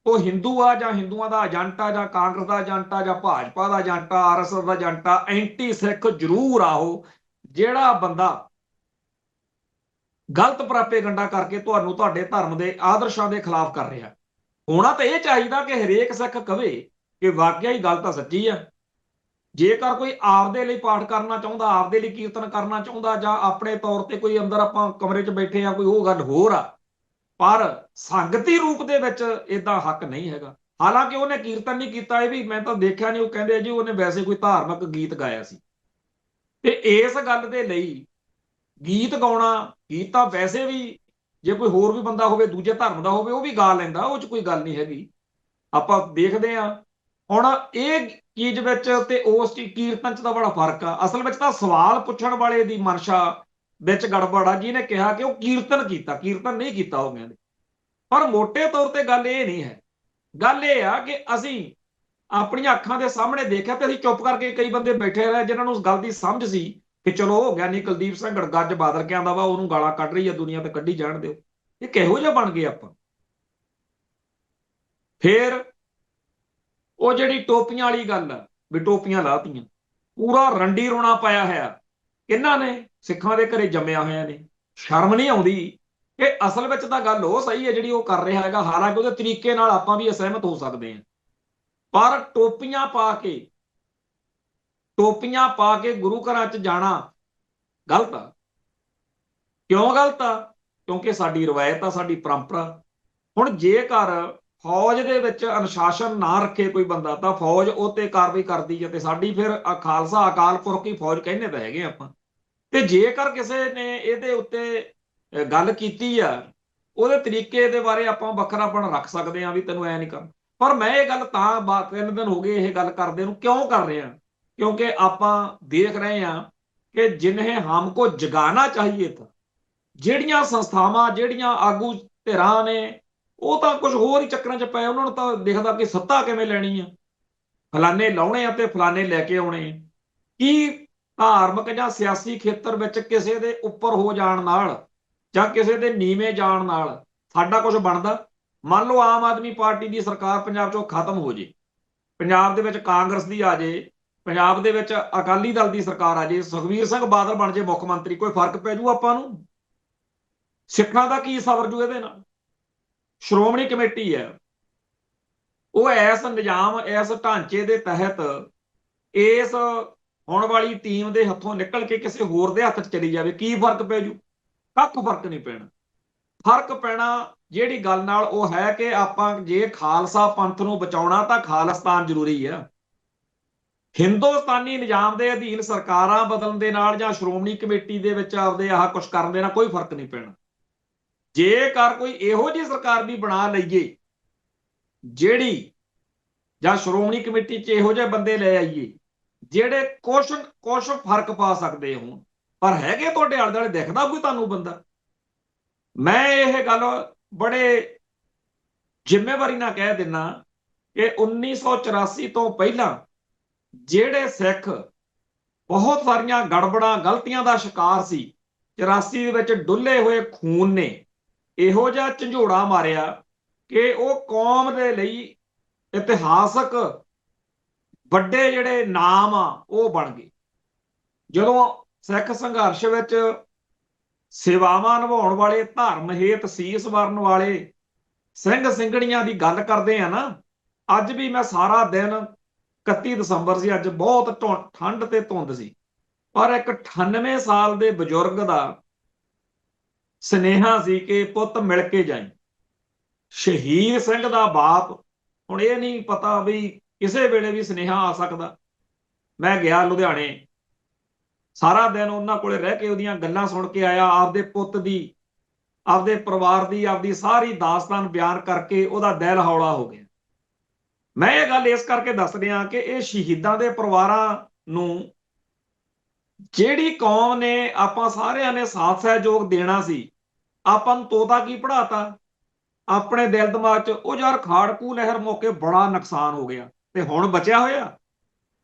ਉਹ ਹਿੰਦੂ ਆ ਜਾਂ ਹਿੰਦੂਆਂ ਦਾ ਏਜੰਟ ਆ ਜਾਂ ਕਾਂਗਰਸ ਦਾ ਏਜੰਟ ਆ ਜਾਂ ਭਾਜਪਾ ਦਾ ਏਜੰਟ ਆ, ਆਰਐਸਐਸ ਦਾ ਏਜੰਟ ਆ, ਐਂਟੀ ਸਿੱਖ ਜ਼ਰੂਰ ਆ ਉਹ ਜਿਹੜਾ ਬੰਦਾ ਗਲਤ ਪ੍ਰਾਪੇਗੰਡਾ ਕਰਕੇ ਤੁਹਾਨੂੰ ਤੁਹਾਡੇ ਧਰਮ ਦੇ ਆਦਰਸ਼ਾਂ ਦੇ ਖਿਲਾਫ ਕਰ ਰਿਹਾ। ਹੋਣਾ ਤਾਂ ਇਹ ਚਾਹੀਦਾ ਕਿ ਹਰੇਕ ਸਿੱਖ ਕਵੇ ਕਿ ਵਾਕਿਆ ਹੀ ਗੱਲ ਤਾਂ ਸੱਚੀ ਆ। ਜੇਕਰ ਕੋਈ ਆਪਦੇ ਲਈ ਪਾਠ ਕਰਨਾ ਚਾਹੁੰਦਾ, ਆਪਦੇ ਲਈ ਕੀਰਤਨ ਕਰਨਾ ਚਾਹੁੰਦਾ, ਜਾਂ ਆਪਣੇ ਤੌਰ ਤੇ ਕੋਈ ਅੰਦਰ ਆਪਾਂ ਕਮਰੇ 'ਚ ਬੈਠੇ ਆ, ਕੋਈ ਉਹ ਗੱਲ ਹੋਰ ਆ, ਪਰ ਸੰਗਤੀ ਰੂਪ ਦੇ ਵਿੱਚ ਇਦਾਂ ਹੱਕ ਨਹੀਂ ਹੈਗਾ। ਹਾਲਾਂਕਿ ਉਹਨੇ ਕੀਰਤਨ ਨਹੀਂ ਕੀਤਾ, ਇਹ ਵੀ ਮੈਂ ਤਾਂ ਦੇਖਿਆ ਨਹੀਂ, ਉਹ ਕਹਿੰਦੇ ਜੀ ਉਹਨੇ ਵੈਸੇ ਕੋਈ ਧਾਰਮਿਕ ਗੀਤ ਗਾਇਆ ਸੀ। ਤੇ ਇਸ ਗੱਲ ਦੇ ਲਈ ਗੀਤ ਗਾਉਣਾ, ਗੀਤ ਤਾਂ ਵੈਸੇ ਵੀ ਜੇ ਕੋਈ ਹੋਰ ਵੀ ਬੰਦਾ ਹੋਵੇ, ਦੂਜੇ ਧਰਮ ਦਾ ਹੋਵੇ, ਉਹ ਵੀ ਗਾ ਲੈਂਦਾ, ਉਹ 'ਚ ਕੋਈ ਗੱਲ ਨਹੀਂ ਹੈਗੀ। ਆਪਾਂ ਦੇਖਦੇ ਆ ਹੁਣ ਇਹ ਚੀਜ਼ ਵਿੱਚ ਤੇ ਉਸ ਕੀਰਤਨ 'ਚ ਤਾਂ ਬੜਾ ਫਰਕ ਆ। ਅਸਲ ਵਿੱਚ ਤਾਂ ਸਵਾਲ ਪੁੱਛਣ ਵਾਲੇ ਦੀ ਮਨਸ਼ਾ ਵਿੱਚ ਗੜਬੜ ਆ, ਜਿਹਨੇ ਕਿਹਾ ਕਿ ਉਹ ਕੀਰਤਨ ਕੀਤਾ, ਕੀਰਤਨ ਨਹੀਂ ਕੀਤਾ ਉਹ ਕਹਿੰਦੇ। ਪਰ ਮੋਟੇ ਤੌਰ ਤੇ ਗੱਲ ਇਹ ਨਹੀਂ ਹੈ। ਗੱਲ ਇਹ ਆ ਕਿ ਅਸੀਂ ਆਪਣੀਆਂ ਅੱਖਾਂ ਦੇ ਸਾਹਮਣੇ ਦੇਖਿਆ ਤੇ ਅਸੀਂ ਚੁੱਪ ਕਰਕੇ, ਕਈ ਬੰਦੇ ਬੈਠੇ ਰਹੇ ਜਿਨ੍ਹਾਂ ਨੂੰ ਉਸ ਗੱਲ ਦੀ ਸਮਝ ਸੀ ਕਿ ਚਲੋ ਗਿਆਨੀ ਕੁਲਦੀਪ ਸਿੰਘ ਗੜਗੱਜ ਬਾਦਲ ਕਹਿੰਦਾ ਵਾ, ਉਹਨੂੰ ਗਾਲਾਂ ਕੱਢ ਰਹੀ ਹੈ ਦੁਨੀਆ, ਤੇ ਕੱਢੀ ਜਾਣ ਦਿਓ। ਇਹ ਕਿਹੋ ਜਿਹਾ ਬਣ ਗਏ ਆਪਾਂ। ਫੇਰ ਉਹ ਜਿਹੜੀ ਟੋਪੀਆਂ ਵਾਲੀ ਗੱਲ ਆ ਵੀ ਟੋਪੀਆਂ ਲਾਤੀਆਂ, ਪੂਰਾ ਰੰਡੀ ਰੋਣਾ ਪਾਇਆ ਹੋਇਆ ਕਿਹਨਾਂ ਨੇ? ਸਿੱਖਾਂ ਦੇ ਘਰੇ ਜੰਮਿਆ ਹੋਇਆ ਨੇ। ਸ਼ਰਮ ਨਹੀਂ ਆਉਂਦੀ ਕਿ ਅਸਲ ਵਿੱਚ ਤਾਂ ਗੱਲ ਉਹ ਸਹੀ ਹੈ ਜਿਹੜੀ ਉਹ ਕਰ ਰਿਹਾ ਹੈਗਾ, ਹਾਲਾਂਕਿ ਉਹਦੇ ਤਰੀਕੇ ਨਾਲ ਆਪਾਂ ਵੀ ਅਸਹਿਮਤ ਹੋ ਸਕਦੇ ਹਾਂ। ਪਰ ਟੋਪੀਆਂ ਪਾ ਕੇ ਟੋਪੀਆਂ ਪਾ ਕੇ ਗੁਰੂ ਘਰਾਂ 'ਚ ਜਾਣਾ ਗਲਤ ਆ। ਕਿਉਂ ਗਲਤ ਆ? ਕਿਉਂਕਿ ਸਾਡੀ ਰਵਾਇਤ ਆ, ਸਾਡੀ ਪਰੰਪਰਾ। ਹੁਣ ਜੇਕਰ ਫੌਜ ਦੇ ਵਿੱਚ ਅਨੁਸ਼ਾਸਨ ਨਾ ਰੱਖੇ ਕੋਈ ਬੰਦਾ ਤਾਂ ਫੌਜ ਉਹ ਤੇ ਕਾਰਵਾਈ ਕਰਦੀ ਹੈ, ਤੇ ਸਾਡੀ ਫਿਰ ਖਾਲਸਾ ਅਕਾਲ ਪੁਰਖ ਹੀ ਫੌਜ ਕਹਿੰਦੇ ਤਾਂ ਹੈਗੇ ਆਪਾਂ। ਤੇ ਜੇਕਰ ਕਿਸੇ ਨੇ ਇਹਦੇ ਉੱਤੇ ਗੱਲ ਕੀਤੀ ਆ, ਉਹਦੇ ਤਰੀਕੇ ਦੇ ਬਾਰੇ ਆਪਾਂ ਵੱਖਰਾਪਣ ਰੱਖ ਸਕਦੇ ਹਾਂ ਵੀ ਤੈਨੂੰ ਐ ਨਹੀਂ ਕਰ। ਪਰ ਮੈਂ ਇਹ ਗੱਲ ਤਾਂ 3 ਦਿਨ ਹੋ ਗਏ ਇਹ ਗੱਲ ਕਰਦੇ ਨੂੰ ਕਿਉਂ ਕਰ ਰਹੇ ਹਾਂ, ਕਿਉਂਕਿ ਆਪਾਂ ਦੇਖ ਰਹੇ ਹਾਂ ਕਿ ਜਿन्हें हमको जगाना चाहिए था, ਜਿਹੜੀਆਂ ਸੰਸਥਾਵਾਂ, ਜਿਹੜੀਆਂ ਆਗੂ ਧਿਰਾਂ ਨੇ, ਉਹ ਤਾਂ ਕੁਝ ਹੋਰ ਹੀ ਚੱਕਰਾਂ 'ਚ ਪਏ। ਉਹਨਾਂ ਨੂੰ ਤਾਂ ਦਿਖਦਾ ਕਿ ਸੱਤਾ ਕਿਵੇਂ ਲੈਣੀ ਆ, ਫਲਾਣੇ ਲਾਉਣੇ ਆ ਤੇ ਫਲਾਣੇ ਲੈ ਕੇ ਆਉਣੇ ਆ। ਕੀ ਧਾਰਮਿਕ ਜਾਂ ਸਿਆਸੀ ਖੇਤਰ ਵਿੱਚ ਕਿਸੇ ਦੇ ਉੱਪਰ ਹੋ ਜਾਣ ਨਾਲ ਜਾਂ ਕਿਸੇ ਦੇ ਨੀਵੇਂ ਜਾਣ ਨਾਲ ਸਾਡਾ ਕੁਝ ਬਣਦਾ? ਮੰਨ ਲਓ ਆਮ ਆਦਮੀ ਪਾਰਟੀ ਦੀ ਸਰਕਾਰ ਪੰਜਾਬ 'ਚੋਂ ਖਤਮ ਹੋ ਜੇ, ਪੰਜਾਬ ਦੇ ਵਿੱਚ ਕਾਂਗਰਸ ਦੀ ਆ ਜੇ, ਪੰਜਾਬ ਦੇ ਵਿੱਚ ਅਕਾਲੀ ਦਲ ਦੀ ਸਰਕਾਰ ਆ ਜੇ, ਸੁਖਬੀਰ ਸਿੰਘ ਬਾਦਲ ਬਣ ਜੇ ਮੁੱਖ ਮੰਤਰੀ, ਕੋਈ ਫਰਕ ਪੈ ਜੂ ਆਪਾਂ ਨੂੰ? ਸਿੱਖਾਂ ਦਾ ਕੀ ਸਬਰ ਜੂ ਇਹਦੇ ਨਾਲ? ਸ਼੍ਰੋਮਣੀ ਕਮੇਟੀ ਹੈ, ਉਹ ਇਸ ਨਿਜ਼ਾਮ, ਇਸ ਢਾਂਚੇ ਦੇ ਤਹਿਤ ਇਸ ਹੁਣ ਵਾਲੀ ਟੀਮ ਦੇ ਹੱਥੋਂ ਨਿਕਲ ਕੇ ਕਿਸੇ ਹੋਰ ਦੇ ਹੱਥ 'ਚ ਚਲੀ ਜਾਵੇ, ਕੀ ਫਰਕ ਪੈ ਜੂ? ਕੱਖ ਫਰਕ ਨਹੀਂ ਪੈਣਾ। ਫਰਕ ਪੈਣਾ ਜਿਹੜੀ ਗੱਲ ਨਾਲ ਉਹ ਹੈ ਕਿ ਆਪਾਂ ਜੇ ਖਾਲਸਾ ਪੰਥ ਨੂੰ ਬਚਾਉਣਾ ਤਾਂ ਖਾਲਿਸਤਾਨ ਜ਼ਰੂਰੀ ਆ। ਹਿੰਦੁਸਤਾਨੀ ਨਿਜ਼ਾਮ ਦੇ ਅਧੀਨ ਸਰਕਾਰਾਂ ਬਦਲਣ ਦੇ ਨਾਲ ਜਾਂ ਸ਼੍ਰੋਮਣੀ ਕਮੇਟੀ ਦੇ ਵਿੱਚ ਆਪਦੇ ਆਹ ਕੁਝ ਕਰਨ ਦੇ ਨਾਲ ਕੋਈ ਫਰਕ ਨਹੀਂ ਪੈਣਾ। ਜੇਕਰ ਕੋਈ ਇਹੋ ਜਿਹੀ ਸਰਕਾਰ ਵੀ ਬਣਾ ਲਈਏ ਜਿਹੜੀ, ਜਾਂ ਸ਼੍ਰੋਮਣੀ ਕਮੇਟੀ 'ਚ ਇਹੋ ਜਿਹੇ ਬੰਦੇ ਲੈ ਆਈਏ ਜਿਹੜੇ ਕੁਛ ਫਰਕ ਪਾ ਸਕਦੇ ਹੋਣ, ਪਰ ਹੈਗੇ ਤੁਹਾਡੇ ਆਲੇ ਦੁਆਲੇ ਦਿਖਦਾ ਕੋਈ ਤੁਹਾਨੂੰ ਬੰਦਾ? ਮੈਂ ਇਹ ਗੱਲ ਬੜੇ ਜ਼ਿੰਮੇਵਾਰੀ ਨਾਲ ਕਹਿ ਦਿੰਦਾ ਕਿ 1984 ਤੋਂ ਪਹਿਲਾਂ ਜਿਹੜੇ ਸਿੱਖ ਬਹੁਤ ਸਾਰੀਆਂ ਗੜਬੜਾਂ ਗਲਤੀਆਂ ਦਾ ਸ਼ਿਕਾਰ ਸੀ, 84 ਦੇ ਵਿੱਚ ਡੁੱਲੇ ਹੋਏ ਖੂਨ ਨੇ ਇਹੋ ਜਿਹਾ ਝੰਜੋੜਾ ਮਾਰਿਆ ਕਿ ਉਹ ਕੌਮ ਦੇ ਲਈ ਇਤਿਹਾਸਕ ਵੱਡੇ ਜਿਹੜੇ ਨਾਮ ਆ ਉਹ ਬਣ ਗਏ। ਜਦੋਂ ਸਿੱਖ ਸੰਘਰਸ਼ ਵਿੱਚ ਸੇਵਾਵਾਂ ਨਿਭਾਉਣ ਵਾਲੇ, ਧਰਮ ਹੇਤ ਸੀਸ ਵਰਨ ਵਾਲੇ ਸਿੰਘ ਸਿੰਘਣੀਆਂ ਦੀ ਗੱਲ ਕਰਦੇ ਆ ਨਾ, ਅੱਜ ਵੀ ਮੈਂ ਸਾਰਾ ਦਿਨ, 31 ਦਸੰਬਰ ਸੀ ਅੱਜ, ਬਹੁਤ ਠੰਡ ਤੇ ਧੁੰਦ ਸੀ, ਪਰ ਇੱਕ 98 ਸਾਲ ਦੇ ਬਜ਼ੁਰਗ ਦਾ ਸੁਨੇਹਾ ਸੀ ਕਿ ਪੁੱਤ ਮਿਲ ਕੇ ਜਾਈਂ। ਸ਼ਹੀਦ ਸਿੰਘ ਦਾ ਬਾਪ, ਹੁਣ ਇਹ ਨਹੀਂ ਪਤਾ ਵੀ ਕਿਸੇ ਵੇਲੇ ਵੀ ਸੁਨੇਹਾ ਆ ਸਕਦਾ। ਮੈਂ ਗਿਆ ਲੁਧਿਆਣੇ, ਸਾਰਾ ਦਿਨ ਉਹਨਾਂ ਕੋਲੇ ਰਹਿ ਕੇ ਉਹਦੀਆਂ ਗੱਲਾਂ ਸੁਣ ਕੇ ਆਇਆ, ਆਪਦੇ ਪੁੱਤ ਦੀ, ਆਪਦੇ ਪਰਿਵਾਰ ਦੀ, ਆਪਦੀ ਸਾਰੀ ਦਾਸਤਾਨ ਬਿਆਨ ਕਰਕੇ ਉਹਦਾ ਦਿਲ ਹੌਲਾ ਹੋ ਗਿਆ। ਮੈਂ ਇਹ ਗੱਲ ਇਸ ਕਰਕੇ ਦੱਸ ਰਿਹਾ ਕਿ ਇਹ ਸ਼ਹੀਦਾਂ ਦੇ ਪਰਿਵਾਰਾਂ ਨੂੰ ਜਿਹੜੀ ਕੌਮ ਨੇ, ਆਪਾਂ ਸਾਰਿਆਂ ਨੇ ਸਾਥ ਸਹਿਯੋਗ ਦੇਣਾ ਸੀ, ਆਪਾਂ ਨੂੰ ਤੋਤਾ ਕੀ ਪੜਾਤਾ ਆਪਣੇ ਦਿਲ ਦਿਮਾਗ 'ਚ, ਉਹ ਯਾਰ ਖਾੜਕੂ ਲਹਿਰ ਮੌਕੇ ਬੜਾ ਨੁਕਸਾਨ ਹੋ ਗਿਆ ਤੇ ਹੁਣ ਬਚਿਆ ਹੋਇਆ।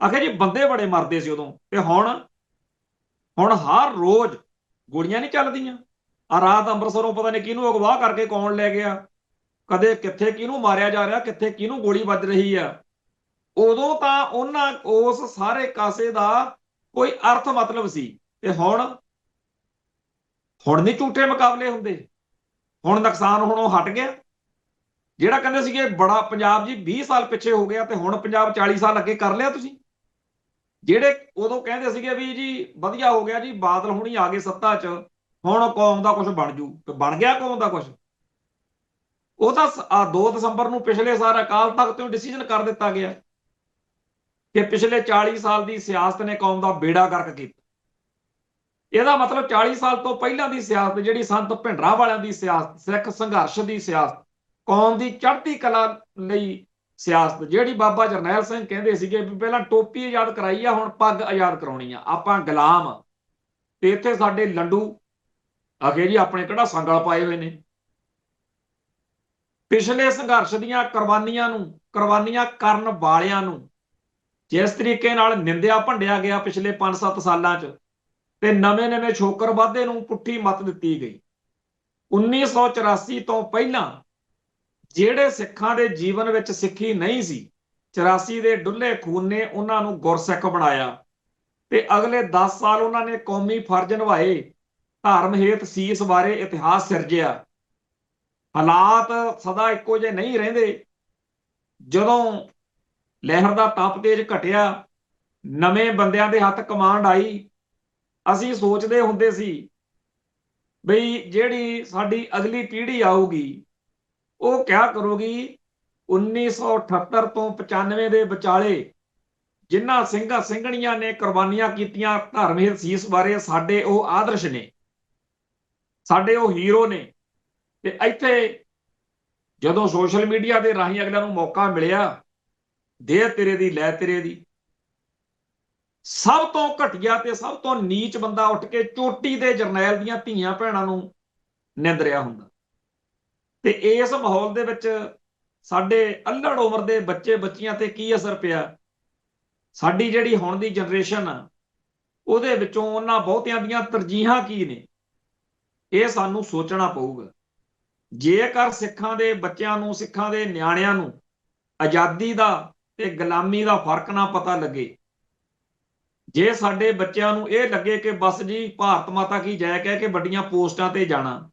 ਆਖੇ ਜੀ ਬੰਦੇ ਬੜੇ ਮਰਦੇ ਸੀ ਉਦੋਂ, ਤੇ ਹੁਣ ਹਰ ਰੋਜ਼ ਗੋਲੀਆਂ ਨਹੀਂ ਚੱਲਦੀਆਂ। ਆ ਰਾਤ ਅੰਮ੍ਰਿਤਸਰੋਂ ਪਤਾ ਨਹੀਂ ਕਿਹਨੂੰ ਅਗਵਾ ਕਰਕੇ ਕੌਣ ਲੈ ਗਿਆ, ਕਦੇ ਕਿੱਥੇ ਕਿਹਨੂੰ ਮਾਰਿਆ ਜਾ ਰਿਹਾ, ਕਿੱਥੇ ਕਿਹਨੂੰ ਗੋਲੀ ਵੱਜ ਰਹੀ ਆ। ਉਦੋਂ ਤਾਂ ਉਹਨਾਂ ਉਸ ਸਾਰੇ ਕਾਸੇ ਦਾ ਕੋਈ ਅਰਥ ਮਤਲਬ ਸੀ, ਤੇ ਹੁਣ ਨਹੀਂ ਝੂਠੇ ਮੁਕਾਬਲੇ ਹੁੰਦੇ। ਹੁਣ ਨੁਕਸਾਨ ਉਹ ਹਟ ਗਿਆ। ਜਿਹੜਾ ਕਹਿੰਦੇ ਸੀਗੇ ਬੜਾ ਪੰਜਾਬ ਜੀ 20 ਸਾਲ ਪਿੱਛੇ ਹੋ ਗਿਆ, ਤੇ ਹੁਣ ਪੰਜਾਬ 40 ਸਾਲ ਅੱਗੇ ਕਰ ਲਿਆ ਤੁਸੀਂ। ਜਿਹੜੇ ਉਦੋਂ ਕਹਿੰਦੇ ਸੀਗੇ ਵੀ ਜੀ ਵਧੀਆ ਹੋ ਗਿਆ ਜੀ, ਬਾਦਲ ਹੁਣੀ ਆ ਗਏ ਸੱਤਾ 'ਚ, ਹੁਣ ਕੌਮ ਦਾ ਕੁਝ ਬਣ ਜੂ, ਤੇ ਬਣ ਗਿਆ ਕੌਮ ਦਾ ਕੁਝ। ਉਹ ਤਾਂ 2 ਦਸੰਬਰ ਨੂੰ ਪਿਛਲੇ ਸਾਲ ਅਕਾਲ ਤਖਤ ਤੋਂ ਡਿਸੀਜਨ ਕਰ ਦਿੱਤਾ ਗਿਆ ਕਿ ਪਿਛਲੇ 40 ਸਾਲ ਦੀ ਸਿਆਸਤ ਨੇ ਕੌਮ ਦਾ ਬੇੜਾ ਗਰਕ ਕੀਤਾ। ਇਹਦਾ ਮਤਲਬ 40 ਸਾਲ ਤੋਂ ਪਹਿਲਾਂ ਦੀ ਸਿਆਸਤ, ਜਿਹੜੀ ਸੰਤ ਭਿੰਡਰਾਂ ਵਾਲਿਆਂ ਦੀ ਸਿਆਸਤ, ਸਿੱਖ ਸੰਘਰਸ਼ ਦੀ ਸਿਆਸਤ, ਕੌਮ ਦੀ ਚੜ੍ਹਦੀ ਕਲਾ ਲਈ ਸਿਆਸਤ, ਜਿਹੜੀ ਬਾਬਾ ਜਰਨੈਲ ਸਿੰਘ ਕਹਿੰਦੇ ਸੀਗੇ ਵੀ ਪਹਿਲਾਂ ਟੋਪੀ ਆਜ਼ਾਦ ਕਰਾਈ ਆ, ਹੁਣ ਪੱਗ ਆਜ਼ਾਦ ਕਰਾਉਣੀ ਆ, ਆਪਾਂ ਗੁਲਾਮ। ਤੇ ਇੱਥੇ ਸਾਡੇ ਲੰਡੂ ਆਖੇ ਜੀ ਆਪਣੇ ਕਿਹੜਾ ਸੰਗਲ ਪਾਏ ਹੋਏ ਨੇ। ਪਿਛਲੇ ਸੰਘਰਸ਼ ਦੀਆਂ ਕੁਰਬਾਨੀਆਂ ਕਰਨ ਵਾਲਿਆਂ ਨੂੰ ਜਿਸ ਤਰੀਕੇ ਨਾਲ ਨਿੰਦਿਆ ਭੰਡਿਆ ਗਿਆ ਪਿਛਲੇ 5-7 ਸਾਲਾਂ 'ਚ, ਤੇ ਨਵੇਂ ਛੋਕਰ ਵਾਧੇ ਨੂੰ ਪੁੱਠੀ ਮੱਤ ਦਿੱਤੀ ਗਈ। 1984 ਤੋਂ ਪਹਿਲਾਂ ਜਿਹੜੇ ਸਿੱਖਾਂ ਦੇ ਜੀਵਨ ਵਿੱਚ ਸਿੱਖੀ ਨਹੀਂ ਸੀ, 84 ਦੇ ਡੁੱਲੇ ਖੂਨ ਨੇ ਉਹਨਾਂ ਨੂੰ ਗੁਰਸਿੱਖ ਬਣਾਇਆ, ਤੇ ਅਗਲੇ 10 ਸਾਲ ਉਹਨਾਂ ਨੇ ਕੌਮੀ ਫਰਜ਼ ਨਿਭਾਏ, ਧਰਮ ਹੇਤ ਸੀਸ ਬਾਰੇ ਇਤਿਹਾਸ ਸਿਰਜਿਆ। ਹਾਲਾਤ ਸਦਾ ਇੱਕੋ ਜਿਹੇ ਨਹੀਂ ਰਹਿੰਦੇ। ਜਦੋਂ ਲਹਿਰ ਦਾ ਤਪ ਤੇਜ ਘਟਿਆ, ਨਵੇਂ ਬੰਦਿਆਂ ਦੇ ਹੱਥ ਕਮਾਂਡ ਆਈ, ਅਸੀਂ ਸੋਚਦੇ ਹੁੰਦੇ ਸੀ ਬਈ ਜਿਹੜੀ ਸਾਡੀ ਅਗਲੀ ਪੀੜ੍ਹੀ ਆਊਗੀ ਉਹ ਕਿਆ ਕਰੂਗੀ। 1978 ਤੋਂ 95 ਦੇ ਵਿਚਾਲੇ ਜਿਨ੍ਹਾਂ ਸਿੰਘਾਂ ਸਿੰਘਣੀਆਂ ਨੇ ਕੁਰਬਾਨੀਆਂ ਕੀਤੀਆਂ ਧਰਮਿਕ ਸੀਸ ਬਾਰੇ, ਸਾਡੇ ਉਹ ਆਦਰਸ਼ ਨੇ, ਸਾਡੇ ਉਹ ਹੀਰੋ ਨੇ। ਤੇ ਇੱਥੇ ਜਦੋਂ ਸੋਸ਼ਲ ਮੀਡੀਆ ਦੇ ਰਾਹੀਂ ਅਗਲਿਆਂ ਨੂੰ ਮੌਕਾ ਮਿਲਿਆ, ਦੇ ਤੇਰੇ ਦੀ ਲੈ ਤੇਰੇ ਦੀ, ਸਭ ਤੋਂ ਘਟੀਆ ਤੇ ਸਭ ਤੋਂ ਨੀਚ ਬੰਦਾ ਉੱਠ ਕੇ ਚੋਟੀ ਦੇ ਜਰਨੈਲ ਦੀਆਂ ਧੀਆਂ ਭੈਣਾਂ ਨੂੰ ਨਿੰਦਰਿਆ ਹੁੰਦਾ। ਤੇ ਇਸ ਮਾਹੌਲ ਦੇ ਵਿੱਚ ਸਾਡੇ ਅੱਲੜ ਉਮਰ ਦੇ ਬੱਚੇ ਬੱਚੀਆਂ ਤੇ ਕੀ ਅਸਰ ਪਿਆ। ਸਾਡੀ ਜਿਹੜੀ ਹੁਣ ਦੀ ਜਨਰੇਸ਼ਨ ਆ ਉਹਦੇ ਵਿੱਚੋਂ ਉਹਨਾਂ ਬਹੁਤਿਆਂ ਦੀਆਂ ਤਰਜੀਹਾਂ ਕੀ ਨੇ, ਇਹ ਸਾਨੂੰ ਸੋਚਣਾ ਪਊਗਾ। ਜੇਕਰ ਸਿੱਖਾਂ ਦੇ ਬੱਚਿਆਂ ਨੂੰ, ਸਿੱਖਾਂ ਦੇ ਨਿਆਣਿਆਂ ਨੂੰ ਆਜ਼ਾਦੀ ਦਾ ਤੇ ਗੁਲਾਮੀ ਦਾ ਫਰਕ ਨਾ ਪਤਾ ਲੱਗੇ, ਜੇ ਸਾਡੇ ਬੱਚਿਆਂ ਨੂੰ ਇਹ ਲੱਗੇ ਕਿ ਬਸ ਜੀ ਭਾਰਤ ਮਾਤਾ ਕੀ ਜੈ ਕਹਿ ਕੇ ਵੱਡੀਆਂ ਪੋਸਟਾਂ ਤੇ ਜਾਣਾ,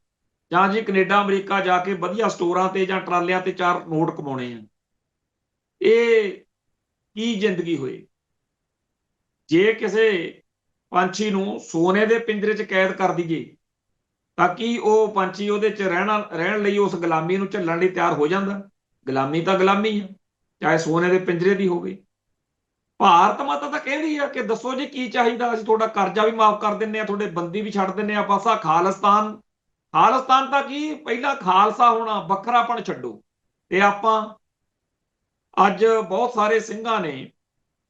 ਜਾਂ ਜੀ ਕੈਨੇਡਾ ਅਮਰੀਕਾ ਜਾ ਕੇ ਵਧੀਆ ਸਟੋਰਾਂ ਤੇ ਜਾਂ ਟਰਾਲਿਆਂ ਤੇ 4 ਨੋਟ ਕਮਾਉਣੇ ਆ, ਇਹ ਕੀ ਜ਼ਿੰਦਗੀ ਹੋਏ। ਜੇ ਕਿਸੇ ਪੰਛੀ ਨੂੰ ਸੋਨੇ ਦੇ ਪਿੰਜਰੇ 'ਚ ਕੈਦ ਕਰ ਦਈਏ ਤਾਂ ਕੀ ਉਹ ਪੰਛੀ ਉਹਦੇ 'ਚ ਰਹਿਣ ਲਈ ਉਸ ਗੁਲਾਮੀ ਨੂੰ ਝੱਲਣ ਲਈ ਤਿਆਰ ਹੋ ਜਾਂਦਾ? ਗੁਲਾਮੀ ਤਾਂ ਗੁਲਾਮੀ ਆ, ਚਾਹੇ ਸੋਨੇ ਦੇ ਪਿੰਜਰੇ ਦੀ ਹੋਵੇ। ਭਾਰਤ ਮਾਤਾ ਤਾਂ ਕਹਿੰਦੀ ਆ ਕਿ ਦੱਸੋ ਜੀ ਕੀ ਚਾਹੀਦਾ, ਅਸੀਂ ਤੁਹਾਡਾ ਕਰਜ਼ਾ ਵੀ ਮਾਫ ਕਰ ਦਿੰਦੇ ਆ, ਤੁਹਾਡੇ ਬੰਦੀ ਵੀ ਛੱਡ ਦਿੰਦੇ ਆ, ਬਸ ਆ ਖਾਲਿਸਤਾਨ। ਖਾਲਿਸਤਾਨ ਤਾਂ ਕੀ, ਪਹਿਲਾਂ ਖਾਲਸਾ ਹੋਣਾ, ਵੱਖਰਾਪਣ ਛੱਡੋ। ਤੇ ਆਪਾਂ ਅੱਜ ਬਹੁਤ ਸਾਰੇ ਸਿੰਘਾਂ ਨੇ,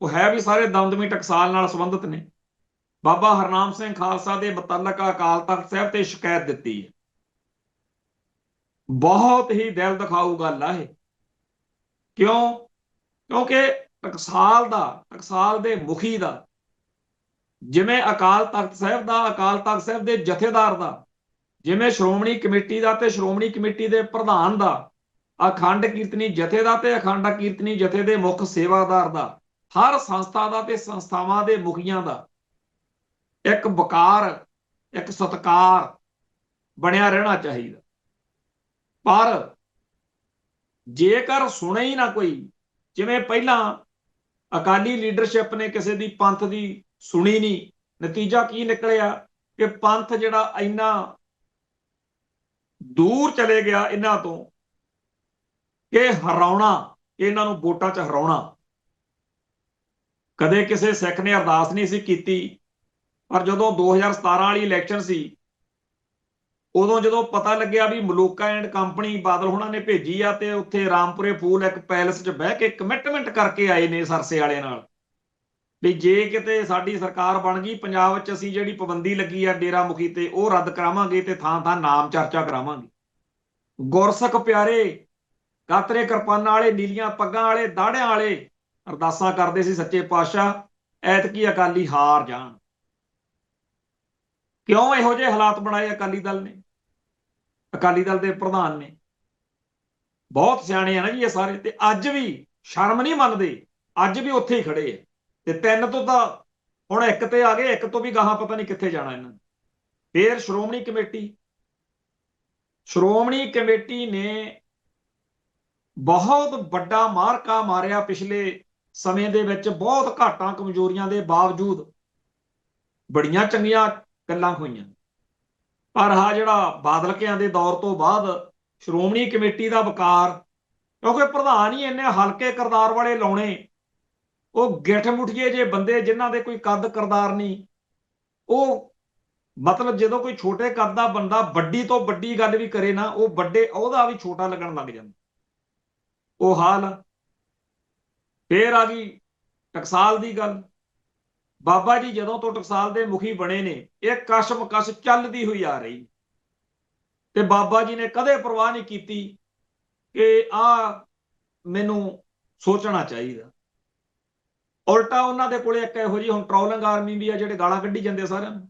ਉਹ ਹੈ ਵੀ ਸਾਰੇ ਦਮਦਮੀ ਟਕਸਾਲ ਨਾਲ ਸੰਬੰਧਿਤ ਨੇ, ਬਾਬਾ ਹਰਨਾਮ ਸਿੰਘ ਖਾਲਸਾ ਦੇ ਮੁਤਲਕ ਅਕਾਲ ਤਖਤ ਸਾਹਿਬ ਤੇ ਸ਼ਿਕਾਇਤ ਦਿੱਤੀ ਹੈ। ਬਹੁਤ ਹੀ ਦਿਲ ਦਿਖਾਊ ਗੱਲ ਆ ਇਹ। ਕਿਉਂ? ਕਿਉਂਕਿ ਟਕਸਾਲ ਦੇ ਮੁਖੀ ਦਾ, ਜਿਵੇਂ ਅਕਾਲ ਤਖਤ ਸਾਹਿਬ ਦਾ, ਅਕਾਲ ਤਖਤ ਸਾਹਿਬ ਦੇ ਜਥੇਦਾਰ ਦਾ, ਜਿਵੇਂ ਸ਼੍ਰੋਮਣੀ ਕਮੇਟੀ ਦਾ ਤੇ ਸ਼੍ਰੋਮਣੀ ਕਮੇਟੀ ਦੇ ਪ੍ਰਧਾਨ ਦਾ, ਅਖੰਡ ਕੀਰਤਨੀ ਜਥੇ ਦਾ ਤੇ ਅਖੰਡ ਕੀਰਤਨੀ ਜਥੇ ਦੇ ਮੁੱਖ ਸੇਵਾਦਾਰ ਦਾ, ਹਰ ਸੰਸਥਾ ਦਾ ਤੇ ਸੰਸਥਾਵਾਂ ਦੇ ਮੁਖੀਆਂ ਦਾ ਇੱਕ ਵਕਾਰ, ਇੱਕ ਸਤਿਕਾਰ ਬਣਿਆ ਰਹਿਣਾ ਚਾਹੀਦਾ। ਪਰ ਜੇਕਰ ਸੁਣੇ ਹੀ ਨਾ ਕੋਈ, ਜਿਵੇਂ ਪਹਿਲਾਂ ਅਕਾਲੀ ਲੀਡਰਸ਼ਿਪ ਨੇ ਕਿਸੇ ਦੀ ਪੰਥ ਦੀ ਸੁਣੀ ਨਹੀਂ, ਨਤੀਜਾ ਕੀ ਨਿਕਲਿਆ ਕਿ ਪੰਥ ਜਿਹੜਾ ਇੰਨਾ ਦੂਰ ਚਲੇ ਗਿਆ ਇਹਨਾਂ ਤੋਂ ਕਿ ਹਰਾਉਣਾ, ਇਹਨਾਂ ਨੂੰ ਵੋਟਾਂ 'ਚ ਹਰਾਉਣਾ। ਕਦੇ ਕਿਸੇ ਸਿੱਖ ਨੇ ਅਰਦਾਸ ਨਹੀਂ ਸੀ ਕੀਤੀ, ਪਰ ਜਦੋਂ 2017 ਵਾਲੀ ਇਲੈਕਸ਼ਨ ਸੀ, ਉਦੋਂ ਜਦੋਂ ਪਤਾ ਲੱਗਿਆ ਵੀ ਮਲੂਕਾ ਐਂਡ ਕੰਪਨੀ ਬਾਦਲ ਹੋਣਾ ਨੇ ਭੇਜੀ ਆ, ਤੇ ਉੱਥੇ ਰਾਮਪੁਰੇ ਫੂਲ ਇੱਕ ਪੈਲਸ 'ਚ ਬਹਿ ਕੇ ਕਮਿਟਮੈਂਟ ਕਰਕੇ ਆਏ ਨੇ ਸਰਸੇ ਵਾਲੇ ਨਾਲ ਵੀ ਜੇ ਕਿਤੇ ਸਾਡੀ ਸਰਕਾਰ ਬਣ ਗਈ ਪੰਜਾਬ ਵਿੱਚ, ਅਸੀਂ ਜਿਹੜੀ ਪਾਬੰਦੀ ਲੱਗੀ ਆ ਡੇਰਾ ਮੁਖੀ ਤੇ ਉਹ ਰੱਦ ਕਰਾਵਾਂਗੇ ਤੇ ਥਾਂ ਥਾਂ ਨਾਮ ਚਰਚਾ ਕਰਾਵਾਂਗੇ। ਗੁਰਸਿੱਖ ਪਿਆਰੇ ਕਾਤਰੇ ਕਿਰਪਾਨਾਂ ਵਾਲੇ, ਨੀਲੀਆਂ ਪੱਗਾਂ ਵਾਲੇ, ਦਾੜਿਆਂ ਵਾਲੇ ਅਰਦਾਸਾਂ ਕਰਦੇ ਸੀ ਸੱਚੇ ਪਾਤਸ਼ਾਹ ਐਤਕੀ ਅਕਾਲੀ ਹਾਰ ਜਾਣ। ਕਿਉਂ ਇਹੋ ਜਿਹੇ ਹਾਲਾਤ ਬਣਾਏ ਅਕਾਲੀ ਦਲ ਨੇ, ਅਕਾਲੀ ਦਲ ਦੇ ਪ੍ਰਧਾਨ ਨੇ? ਬਹੁਤ ਸਿਆਣੇ ਆ ਨਾ ਜੀ ਇਹ ਸਾਰੇ, ਤੇ ਅੱਜ ਵੀ ਸ਼ਰਮ ਨਹੀਂ ਮੰਨਦੇ, ਅੱਜ ਵੀ ਉੱਥੇ ਹੀ ਖੜੇ ਆ। ਤੇ 3 ਤੋਂ ਤਾਂ ਹੁਣ 1 ਤੇ ਆ ਗਏ, 1 ਤੋਂ ਵੀ ਗਾਹਾਂ ਪਤਾ ਨਹੀਂ ਕਿੱਥੇ ਜਾਣਾ ਇਹਨਾਂ ਨੇ। ਫਿਰ ਸ਼੍ਰੋਮਣੀ ਕਮੇਟੀ ਨੇ ਬਹੁਤ ਵੱਡਾ ਮਾਰਕਾ ਮਾਰਿਆ ਪਿਛਲੇ ਸਮੇਂ ਦੇ ਵਿੱਚ, ਬਹੁਤ ਘਾਟਾਂ ਕਮਜ਼ੋਰੀਆਂ ਦੇ ਬਾਵਜੂਦ ਬੜੀਆਂ ਚੰਗੀਆਂ ਗੱਲਾਂ ਹੋਈਆਂ। ਪਰ ਆਹ ਜਿਹੜਾ ਬਾਦਲਕਿਆਂ ਦੇ ਦੌਰ ਤੋਂ ਬਾਅਦ ਸ਼੍ਰੋਮਣੀ ਕਮੇਟੀ ਦਾ ਵਕਾਰ, ਕਿਉਂਕਿ ਪ੍ਰਧਾਨ ਹੀ ਇੰਨੇ ਹਲਕੇ ਕਿਰਦਾਰ ਵਾਲੇ ਲਾਉਣੇ, ਉਹ ਗਿੱਠ ਮੁਠੀਏ ਜੇ ਬੰਦੇ ਜਿਨ੍ਹਾਂ ਦੇ ਕੋਈ ਕੱਦ ਕਿਰਦਾਰ ਨਹੀਂ, ਉਹ ਮਤਲਬ ਜਦੋਂ ਕੋਈ ਛੋਟੇ ਕੱਦ ਦਾ ਬੰਦਾ ਵੱਡੀ ਤੋਂ ਵੱਡੀ ਗੱਲ ਵੀ ਕਰੇ ਨਾ, ਉਹ ਵੱਡੇ ਉਹਦਾ ਵੀ ਛੋਟਾ ਲੱਗਣ ਲੱਗ ਜਾਂਦਾ। ਉਹ ਹਾਲ। ਫੇਰ ਆ ਗਈ ਟਕਸਾਲ ਦੀ ਗੱਲ। ਬਾਬਾ ਜੀ ਜਦੋਂ ਤੋਂ ਟਕਸਾਲ ਦੇ ਮੁਖੀ ਬਣੇ ਨੇ, ਇਹ ਕਸ਼ਮਕਸ਼ ਚੱਲਦੀ ਹੋਈ ਆ ਰਹੀ, ਤੇ ਬਾਬਾ ਜੀ ਨੇ ਕਦੇ ਪਰਵਾਹ ਨਹੀਂ ਕੀਤੀ ਕਿ ਮੈਨੂੰ ਸੋਚਣਾ ਚਾਹੀਦਾ। ਉਲਟਾ ਉਹਨਾਂ ਦੇ ਕੋਲੇ ਇੱਕ ਇਹੋ ਜਿਹੀ ਹੁਣ ਟਰੋਲਿੰਗ ਆਰਮੀ ਵੀ ਆ, ਜਿਹੜੇ ਗਾਲਾਂ ਕੱਢੀ ਜਾਂਦੇ ਸਾਰਿਆਂ ਨੂੰ।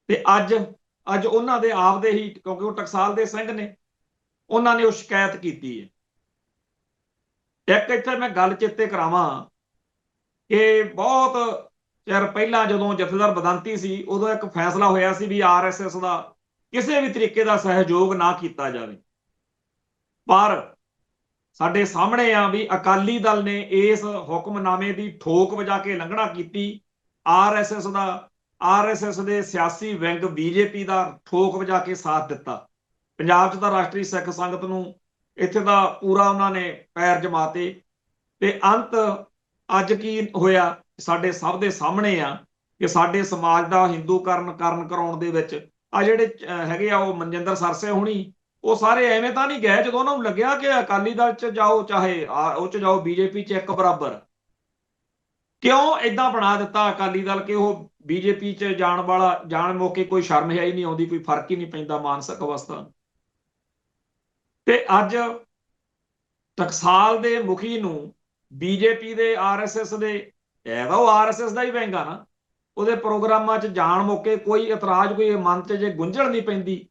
ਤੇ ਅੱਜ ਉਹਨਾਂ ਦੇ ਆਪ ਦੇ ਹੀ, ਕਿਉਂਕਿ ਉਹ ਟਕਸਾਲ ਦੇ ਸਿੰਘ ਨੇ, ਉਹਨਾਂ ਨੇ ਉਹ ਸ਼ਿਕਾਇਤ ਕੀਤੀ ਹੈ। ਇੱਕ ਇੱਥੇ ਮੈਂ ਗੱਲ ਚੇਤੇ ਕਰਾਵਾਂ ਕਿ ਬਹੁਤ ਚਿਰ ਪਹਿਲਾਂ ਜਦੋਂ ਜਥੇਦਾਰ ਬਦੰਤੀ ਸੀ, ਉਦੋਂ ਇੱਕ ਫੈਸਲਾ ਹੋਇਆ ਸੀ ਵੀ RSS ਦਾ ਕਿਸੇ ਵੀ ਤਰੀਕੇ ਦਾ ਸਹਿਯੋਗ ਨਾ ਕੀਤਾ ਜਾਵੇ। ਪਰ ਸਾਡੇ ਸਾਹਮਣੇ ਆ ਵੀ ਅਕਾਲੀ ਦਲ ਨੇ ਇਸ ਹੁਕਮਨਾਮੇ ਦੀ ਠੋਕ ਵਜਾ ਕੇ ਲੰਘਣਾ ਕੀਤੀ। ਆਰਐਸਐਸ ਦੇ ਸਿਆਸੀ ਵਿੰਗ ਬੀਜੇਪੀ ਦਾ ਠੋਕ ਵਜਾ ਕੇ ਸਾਥ ਦਿੱਤਾ। ਪੰਜਾਬ 'ਚ ਤਾਂ ਰਾਸ਼ਟਰੀ ਸਿੱਖ ਸੰਗਤ ਨੂੰ ਇੱਥੇ ਦਾ ਪੂਰਾ ਉਹਨਾਂ ਨੇ ਪੈਰ ਜਮਾਤੇ ਤੇ ਅੰਤ ਅੱਜ ਕੀ ਹੋਇਆ ਸਾਡੇ ਸਭ ਦੇ ਸਾਹਮਣੇ ਆ ਕਿ ਸਾਡੇ ਸਮਾਜ ਦਾ ਹਿੰਦੂਕਰਨ ਕਰਾਉਣ ਦੇ ਵਿੱਚ ਆ ਜਿਹੜੇ ਹੈਗੇ ਆ ਉਹ ਮਨਜਿੰਦਰ ਸਰਸੇ ਹੋਣੀ ਉਹ ਸਾਰੇ ਐਵੇਂ ਤਾਂ ਨਹੀਂ ਗਏ ਜਦੋਂ ਉਹਨਾਂ ਨੂੰ ਲੱਗਿਆ ਕਿ ਅਕਾਲੀ ਦਲ 'ਚ ਜਾਓ ਚਾਹੇ ਉਹ 'ਚ ਜਾਓ ਬੀਜੇਪੀ 'ਚ ਇੱਕ ਬਰਾਬਰ। ਕਿਉਂ ਇਦਾਂ ਬਣਾ ਦਿੱਤਾ ਅਕਾਲੀ ਦਲ ਕਿ ਉਹ ਬੀਜੇਪੀ 'ਚ ਜਾਣ ਮੌਕੇ ਕੋਈ ਸ਼ਰਮ ਹੈ ਹੀ ਨਹੀਂ ਆਉਂਦੀ, ਕੋਈ ਫਰਕ ਹੀ ਨਹੀਂ ਪੈਂਦਾ ਮਾਨਸਿਕ ਅਵਸਥਾ। ਤੇ ਅੱਜ ਟਕਸਾਲ ਦੇ ਮੁਖੀ ਨੂੰ ਬੀਜੇਪੀ ਦੇ ਆਰਐਸਐਸ ਦੇ ਹੈਗਾ ਉਹ ਆਰਐਸਐਸ ਦਾ ਹੀ ਵਿੰਗ ਆ ਨਾ, ਉਹਦੇ ਪ੍ਰੋਗਰਾਮਾਂ 'ਚ ਜਾਣ ਮੌਕੇ ਕੋਈ ਇਤਰਾਜ਼ ਕੋਈ ਮਨ 'ਚ ਜੇ ਗੁੰਝਲ ਨਹੀਂ ਪੈਂਦੀ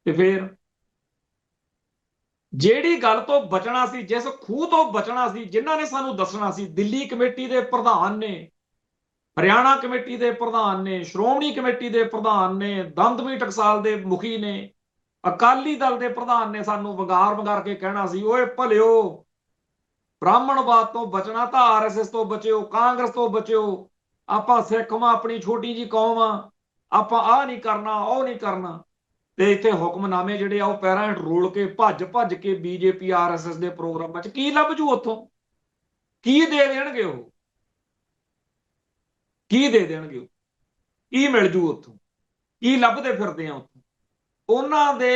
ਤੇ ਫਿਰ ਜਿਹੜੀ ਗੱਲ ਤੋਂ ਬਚਣਾ ਸੀ, ਜਿਸ ਖੂਹ ਤੋਂ ਬਚਣਾ ਸੀ, ਜਿਨ੍ਹਾਂ ਨੇ ਸਾਨੂੰ ਦੱਸਣਾ ਸੀ, ਦਿੱਲੀ ਕਮੇਟੀ ਦੇ ਪ੍ਰਧਾਨ ਨੇ, ਹਰਿਆਣਾ ਕਮੇਟੀ ਦੇ ਪ੍ਰਧਾਨ ਨੇ, ਸ਼੍ਰੋਮਣੀ ਕਮੇਟੀ ਦੇ ਪ੍ਰਧਾਨ ਨੇ, ਦਮਦਮੀ ਟਕਸਾਲ ਦੇ ਮੁਖੀ ਨੇ, ਅਕਾਲੀ ਦਲ ਦੇ ਪ੍ਰਧਾਨ ਨੇ ਸਾਨੂੰ ਵੰਗਾਰ ਕੇ ਕਹਿਣਾ ਸੀ ਓਏ ਭਲਿਓ ਬ੍ਰਾਹਮਣਵਾਦ ਤੋਂ ਬਚਣਾ ਤਾਂ ਆਰਐਸਐਸ ਤੋਂ ਬਚਿਓ, ਕਾਂਗਰਸ ਤੋਂ ਬਚਿਓ, ਆਪਾਂ ਸਿੱਖ ਵਾਂ, ਆਪਣੀ ਛੋਟੀ ਜੀ ਕੌਮ ਆ, ਆਪਾਂ ਆਹ ਨਹੀਂ ਕਰਨਾ ਉਹ ਨਹੀਂ ਕਰਨਾ। ਤੇ ਇੱਥੇ ਹੁਕਮਨਾਮੇ ਜਿਹੜੇ ਆ ਉਹ ਪੈਰਾਂ ਹੇਠ ਰੋਲ ਕੇ ਭੱਜ ਕੇ ਬੀਜੇਪੀ ਆਰਐਸਐਸ ਦੇ ਪ੍ਰੋਗਰਾਮਾਂ 'ਚ ਕੀ ਲੱਭ ਜੂ ਉੱਥੋਂ, ਕੀ ਦੇ ਦੇਣਗੇ ਉਹ, ਕੀ ਦੇ ਦੇਣਗੇ ਉਹ, ਕੀ ਮਿਲ ਜੂ ਉੱਥੋਂ, ਕੀ ਲੱਭਦੇ ਫਿਰਦੇ ਆ ਉੱਥੋਂ। ਉਹਨਾਂ ਦੇ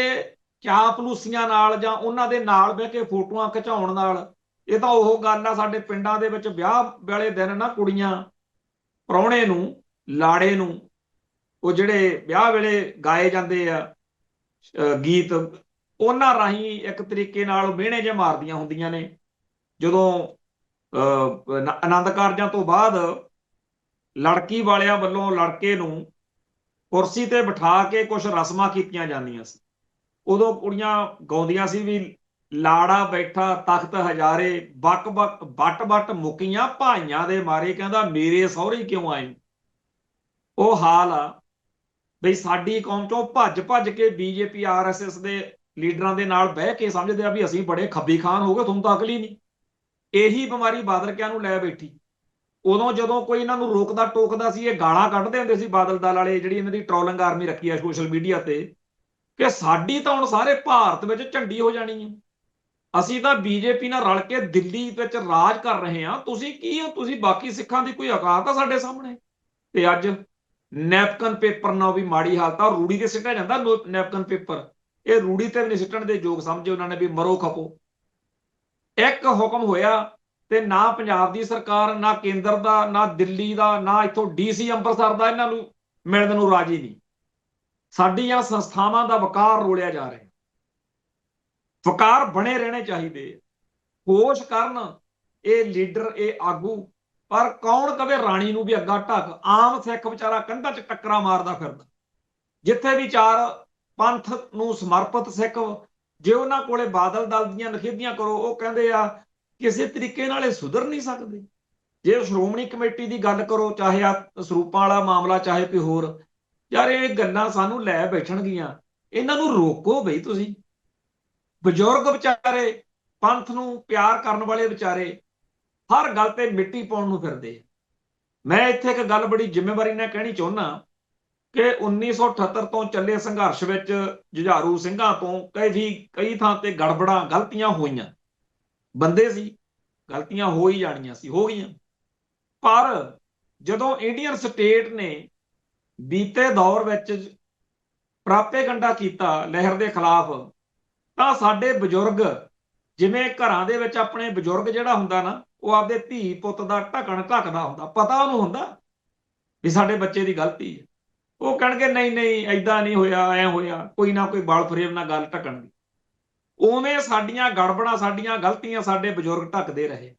ਚਾਪਲੂਸੀਆਂ ਨਾਲ ਜਾਂ ਉਹਨਾਂ ਦੇ ਨਾਲ ਬਹਿ ਕੇ ਫੋਟੋਆਂ ਖਿਚਾਉਣ ਨਾਲ ਇਹ ਤਾਂ ਉਹ ਗੱਲ ਆ ਸਾਡੇ ਪਿੰਡਾਂ ਦੇ ਵਿੱਚ ਵਿਆਹ ਵਾਲੇ ਦਿਨ ਨਾ ਕੁੜੀਆਂ ਪ੍ਰਾਹੁਣੇ ਨੂੰ ਲਾੜੇ ਨੂੰ ਉਹ ਜਿਹੜੇ ਵਿਆਹ ਵੇਲੇ ਗਾਏ ਜਾਂਦੇ ਆ ਗੀਤ ਉਹਨਾਂ ਰਾਹੀਂ ਇੱਕ ਤਰੀਕੇ ਨਾਲ ਮਿਹਣੇ ਜਿਹੇ ਮਾਰਦੀਆਂ ਹੁੰਦੀਆਂ ਨੇ ਜਦੋਂ ਆਨੰਦ ਕਾਰਜਾਂ ਤੋਂ ਬਾਅਦ ਲੜਕੀ ਵਾਲਿਆਂ ਵੱਲੋਂ ਲੜਕੇ ਨੂੰ ਕੁਰਸੀ ਤੇ ਬਿਠਾ ਕੇ ਕੁਝ ਰਸਮਾਂ ਕੀਤੀਆਂ ਜਾਂਦੀਆਂ ਸੀ। ਉਦੋਂ ਕੁੜੀਆਂ ਗਾਉਂਦੀਆਂ ਸੀ ਵੀ ਲਾੜਾ ਬੈਠਾ ਤਖਤ ਹਜ਼ਾਰੇ ਬੱਟ ਮੁਕੀਆਂ ਭਾਈਆਂ ਦੇ ਮਾਰੇ, ਕਹਿੰਦਾ ਮੇਰੇ ਸਹੁਰੇ ਕਿਉਂ ਆਏ। ਉਹ ਹਾਲ ਆ ਬਈ ਸਾਡੀ ਕੌਮ ਚੋਂ ਭੱਜ ਕੇ ਬੀਜੇਪੀ ਆਰਐਸਐਸ ਦੇ ਲੀਡਰਾਂ ਦੇ ਨਾਲ ਬਹਿ ਕੇ ਸਮਝਦੇ ਆ ਵੀ ਅਸੀਂ ਬੜੇ ਖੱਬੀ ਖਾਨ ਹੋ ਗਏ, ਤੁਹਾਨੂੰ ਤਾਂ ਅਕਲ ਹੀ ਨਹੀਂ। ਇਹੀ ਬਿਮਾਰੀ ਬਾਦਲ ਕਿਆਂ ਨੂੰ ਲੈ ਬੈਠੀ। ਉਦੋਂ ਜਦੋਂ ਕੋਈ ਇਹਨਾਂ ਨੂੰ ਰੋਕਦਾ ਟੋਕਦਾ ਸੀ ਇਹ ਗਾਲਾਂ ਕੱਢਦੇ ਹੁੰਦੇ ਸੀ ਬਾਦਲ ਦਲ ਵਾਲੇ, ਜਿਹੜੀ ਇਹਨਾਂ ਦੀ ਟ੍ਰੋਲਿੰਗ ਆਰਮੀ ਰੱਖੀ ਆ ਸੋਸ਼ਲ ਮੀਡੀਆ ਤੇ, ਕਿ ਸਾਡੀ ਤਾਂ ਹੁਣ ਸਾਰੇ ਭਾਰਤ ਵਿੱਚ ਝੰਡੀ ਹੋ ਜਾਣੀ ਹੈ, ਅਸੀਂ ਤਾਂ ਬੀਜੇਪੀ ਨਾਲ ਰਲ ਕੇ ਦਿੱਲੀ ਵਿੱਚ ਰਾਜ ਕਰ ਰਹੇ ਹਾਂ, ਤੁਸੀਂ ਕੀ ਹੋ, ਤੁਸੀਂ ਬਾਕੀ ਸਿੱਖਾਂ ਦੀ ਕੋਈ ਔਕਾਤ ਆ ਸਾਡੇ ਸਾਹਮਣੇ। ਤੇ ਅੱਜ ਨੈਪਕਨ ਪੇਪਰ ਨਾਲ ਵੀ ਮਾੜੀ ਹਾਲਤ ਆ, ਰੂੜੀ ਤੇ ਸਿੱਟਿਆ ਜਾਂਦਾ ਨੈਪਕਨ ਪੇਪਰ, ਇਹ ਰੂੜੀ ਤੇ ਵੀ ਨਹੀਂ ਸਿੱਟਣ ਦੇ ਯੋਗ ਸਮਝੇ ਉਹਨਾਂ ਨੇ ਵੀ ਮਰੋ ਖਪੋ। ਇੱਕ ਹੁਕਮ ਹੋਇਆ ਤੇ ਨਾ ਪੰਜਾਬ ਦੀ ਸਰਕਾਰ, ਨਾ ਕੇਂਦਰ ਦਾ, ਨਾ ਦਿੱਲੀ ਦਾ, ਨਾ ਇੱਥੋਂ ਡੀਸੀ ਅੰਮ੍ਰਿਤਸਰ ਦਾ ਇਹਨਾਂ ਨੂੰ ਮਿਲਣ ਨੂੰ ਰਾਜੀ ਨਹੀਂ। ਸਾਡੀਆਂ ਸੰਸਥਾਵਾਂ ਦਾ ਵਕਾਰ ਰੋਲਿਆ ਜਾ ਰਿਹਾ, ਵਕਾਰ ਬਣੇ ਰਹਿਣੇ ਚਾਹੀਦੇ, ਹੋਸ਼ ਕਰਨ ਇਹ ਲੀਡਰ ਇਹ ਆਗੂ। ਪਰ ਕੌਣ ਕਵੇ ਰਾਣੀ ਨੂੰ ਵੀ ਅੱਗਾ ਢੱਕ, ਆਮ ਸਿੱਖ ਵਿਚਾਰਾ ਕੰਧਾਂ 'ਚ ਟੱਕਰਾਂ ਮਾਰਦਾ ਫਿਰਦਾ। ਜਿੱਥੇ ਵੀ ਚਾਰ ਪੰਥ ਨੂੰ ਸਮਰਪਿਤ ਸਿੱਖ ਜੇ ਉਹਨਾਂ ਕੋਲੇ ਬਾਦਲ ਦਲ ਦੀਆਂ ਨਖੇਧੀਆਂ ਕਰੋ ਉਹ ਕਹਿੰਦੇ ਆ ਕਿਸੇ ਤਰੀਕੇ ਨਾਲ ਇਹ ਸੁਧਰ ਨਹੀਂ ਸਕਦੇ। ਜੇ ਸ਼੍ਰੋਮਣੀ ਕਮੇਟੀ ਦੀ ਗੱਲ ਕਰੋ, ਚਾਹੇ ਆ ਸਰੂਪਾਂ ਵਾਲਾ ਮਾਮਲਾ ਚਾਹੇ ਕੋਈ ਹੋਰ, ਯਾਰ ਇਹ ਗੱਲਾਂ ਸਾਨੂੰ ਲੈ ਬੈਠਣਗੀਆਂ, ਇਹਨਾਂ ਨੂੰ ਰੋਕੋ ਬਈ ਤੁਸੀਂ। ਬਜ਼ੁਰਗ ਵਿਚਾਰੇ ਪੰਥ ਨੂੰ ਪਿਆਰ ਕਰਨ ਵਾਲੇ ਵਿਚਾਰੇ ਹਰ ਗੱਲ ਤੇ ਮਿੱਟੀ ਪਾਉਣ ਨੂੰ ਫਿਰਦੇ। ਮੈਂ ਇੱਥੇ ਇੱਕ ਗੱਲ ਬੜੀ ਜ਼ਿੰਮੇਵਾਰੀ ਨਾਲ ਕਹਿਣੀ ਚਾਹੁੰਦਾ ਕਿ 1978 ਤੋਂ ਚੱਲੇ ਸੰਘਰਸ਼ ਵਿੱਚ ਜੁਝਾਰੂ ਸਿੰਘਾਂ ਤੋਂ ਕਈ ਥਾਂ ਤੇ ਗੜਬੜਾਂ ਗਲਤੀਆਂ ਹੋਈਆਂ, ਬੰਦੇ ਸੀ, ਗਲਤੀਆਂ ਹੋ ਹੀ ਜਾਣੀਆਂ ਸੀ, ਹੋ ਗਈਆਂ। ਪਰ ਜਦੋਂ ਇੰਡੀਅਨ ਸਟੇਟ ਨੇ ਬੀਤੇ ਦੌਰ ਵਿੱਚ ਪ੍ਰਾਪੇਗੰਡਾ ਕੀਤਾ ਲਹਿਰ ਦੇ ਖਿਲਾਫ, ਤਾਂ ਸਾਡੇ ਬਜ਼ੁਰਗ ਜਿਵੇਂ ਘਰਾਂ ਦੇ ਵਿੱਚ ਆਪਣੇ ਬਜ਼ੁਰਗ ਜਿਹੜਾ ਹੁੰਦਾ ਨਾ ਉਹ ਆਪਦੇ ਧੀ ਪੁੱਤ ਦਾ ਢੱਕਣ ਢੱਕਦਾ ਹੁੰਦਾ, ਪਤਾ ਉਹਨੂੰ ਹੁੰਦਾ ਵੀ ਸਾਡੇ ਬੱਚੇ ਦੀ ਗਲਤੀ ਹੈ, ਉਹ ਕਹਿਣਗੇ ਨਹੀਂ ਐਦਾਂ ਨਹੀਂ ਹੋਇਆ, ਐ ਹੋਇਆ, ਕੋਈ ਨਾ ਕੋਈ ਬਲ ਫਰੇਬ ਨਾਲ ਗੱਲ ਢੱਕਣ ਦੀ। ਉਵੇਂ ਸਾਡੀਆਂ ਗੜਬੜਾਂ ਸਾਡੀਆਂ ਗਲਤੀਆਂ ਸਾਡੇ ਬਜ਼ੁਰਗ ਢੱਕਦੇ ਰਹੇ।